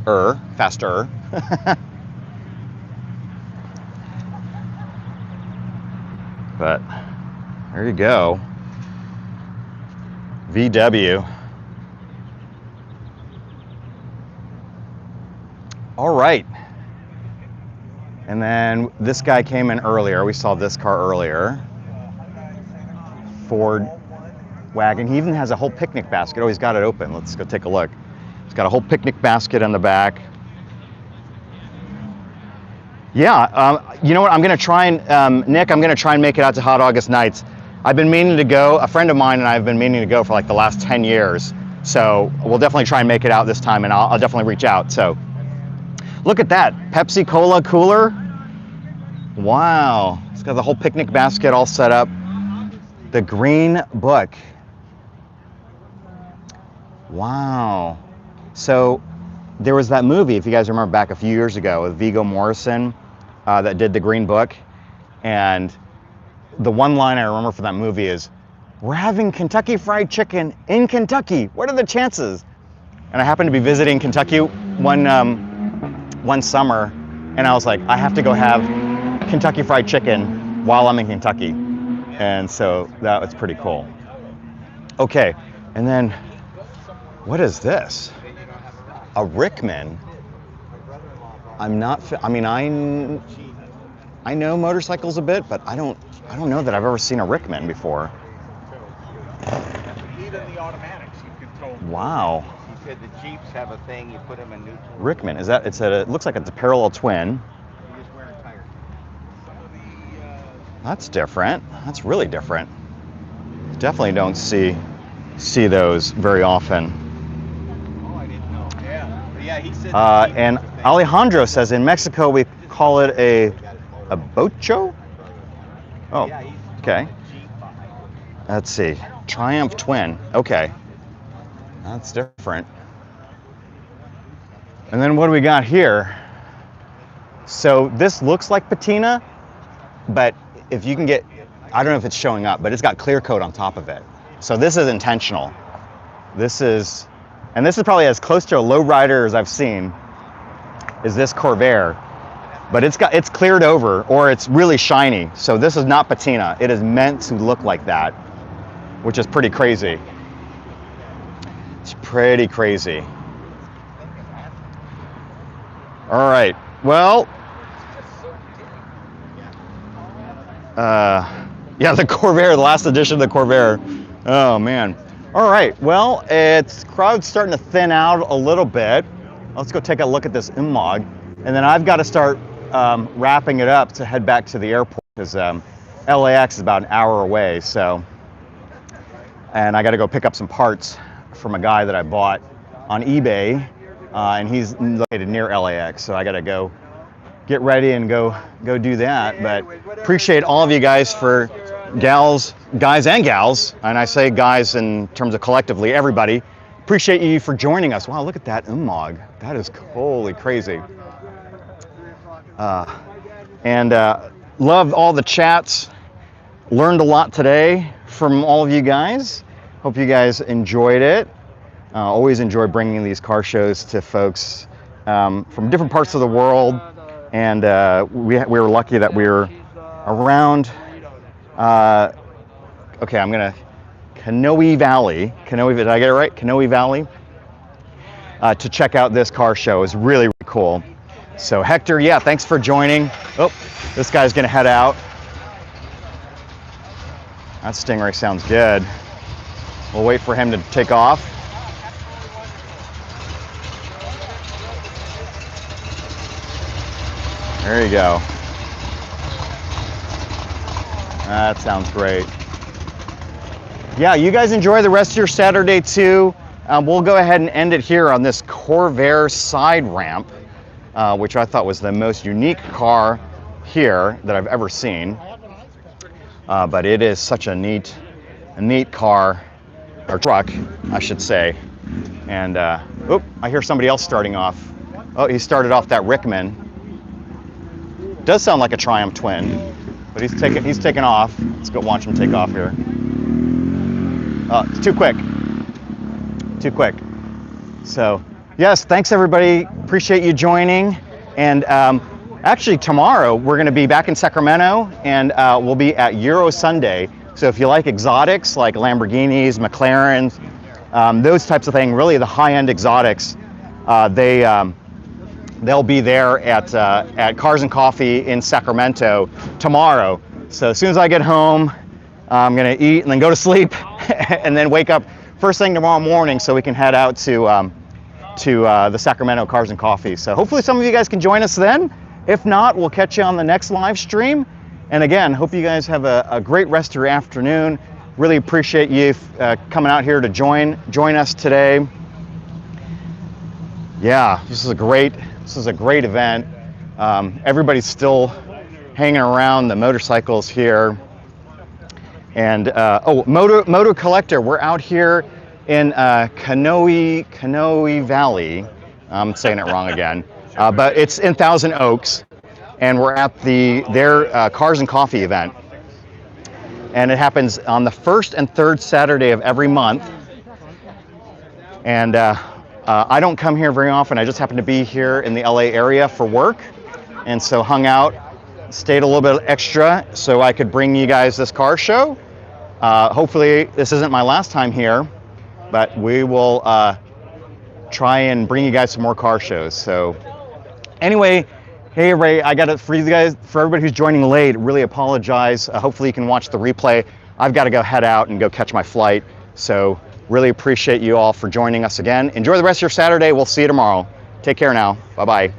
But there you go. VW. All right. And then this guy came in earlier. We saw this car earlier. Ford wagon. He even has a whole picnic basket. Oh, he's got it open. Let's go take a look. He's got a whole picnic basket on the back. Yeah, you know what? I'm going to try and, Nick, I'm going to try and make it out to Hot August Nights. I've been meaning to go. A friend of mine and I have been meaning to go for like the last 10 years. So we'll definitely try and make it out this time, and I'll definitely reach out. So look at that. Pepsi Cola cooler. Wow. It's got the whole picnic basket all set up. The Green Book. Wow. So there was that movie, if you guys remember back a few years ago, with Viggo Mortensen that did the Green Book. And the one line I remember from that movie is, "We're having Kentucky Fried Chicken in Kentucky. What are the chances?" And I happened to be visiting Kentucky one summer, and I was like, I have to go have Kentucky Fried Chicken while I'm in Kentucky. And so that was pretty cool. Okay, and then what is this? A Rickman. I mean, I know motorcycles a bit, but I don't know that I've ever seen a Rickman before. Even the automatics, you control. Wow. He said the Jeeps have a thing, you put them in neutral. Rickman, is that, it looks like it's a parallel twin. You just wear a tire. Some of the, That's different. That's really different. Definitely don't see those very often. oh, I didn't know. Yeah. But yeah, he said And Alejandro says in Mexico we call it a bocho? Oh, okay. Let's see. Triumph Twin. Okay. That's different. And then what do we got here? So this looks like patina, but if you can get, I don't know if it's showing up, but it's got clear coat on top of it. So this is intentional. This is probably as close to a lowrider as I've seen, is this Corvair. But it's cleared over, or it's really shiny. So this is not patina. It is meant to look like that, which is pretty crazy. It's pretty crazy. All right, well, yeah, the Corvair, the last edition of the Corvair. Oh man. All right, well, crowd's starting to thin out a little bit. Let's go take a look at this MOG, and then I've got to start wrapping it up to head back to the airport because LAX is about an hour away. So, and I got to go pick up some parts from a guy that I bought on eBay, and he's located near LAX. So I got to go get ready and go do that. But appreciate all of you guys guys and gals, and I say guys in terms of collectively, everybody. Appreciate you for joining us. Wow, look at that MOG. That is totally crazy. And loved all the chats. Learned a lot today from all of you guys. Hope you guys enjoyed it. Always enjoy bringing these car shows to folks from different parts of the world. And we were lucky that we were around, okay, I'm gonna, Conejo Valley, did I get it right? Conejo Valley, to check out this car show. Is really, really cool. So Hector, yeah, thanks for joining. Oh, this guy's gonna head out. That Stingray sounds good. We'll wait for him to take off. There you go. That sounds great. Yeah, you guys enjoy the rest of your Saturday too. We'll go ahead and end it here on this Corvair side ramp, which I thought was the most unique car here that I've ever seen. But it is such a neat car, or truck, I should say. And oop, I hear somebody else starting off. Oh, he started off that Rickman. Does sound like a Triumph twin, but he's taking off. Let's go watch him take off here. It's too quick. So yes, thanks everybody. Appreciate you joining. And actually tomorrow we're going to be back in Sacramento, and we'll be at Euro Sunday. So if you like exotics like Lamborghinis, McLarens, those types of things, really the high-end exotics, they'll be there at Cars and Coffee in Sacramento tomorrow. So as soon as I get home, I'm gonna eat and then go to sleep, and then wake up first thing tomorrow morning so we can head out to the Sacramento Cars and Coffee. So hopefully some of you guys can join us then. If not, we'll catch you on the next live stream. And again, hope you guys have a great rest of your afternoon. Really appreciate you coming out here to join us today. Yeah, this is a great event. Everybody's still hanging around the motorcycles here. And oh, Moto Collector, we're out here in Conejo Valley. I'm saying it wrong again, but it's in Thousand Oaks, and we're at their Cars and Coffee event. And it happens on the first and third Saturday of every month. And I don't come here very often. I just happen to be here in the LA area for work, and so hung out, stayed a little bit extra so I could bring you guys this car show. Hopefully this isn't my last time here, but we will try and bring you guys some more car shows. So anyway, hey Ray, I got it for you guys, for everybody who's joining late, really apologize. Hopefully you can watch the replay. I've got to go head out and go catch my flight. So really appreciate you all for joining us again. Enjoy the rest of your Saturday. We'll see you tomorrow. Take care now. Bye-bye.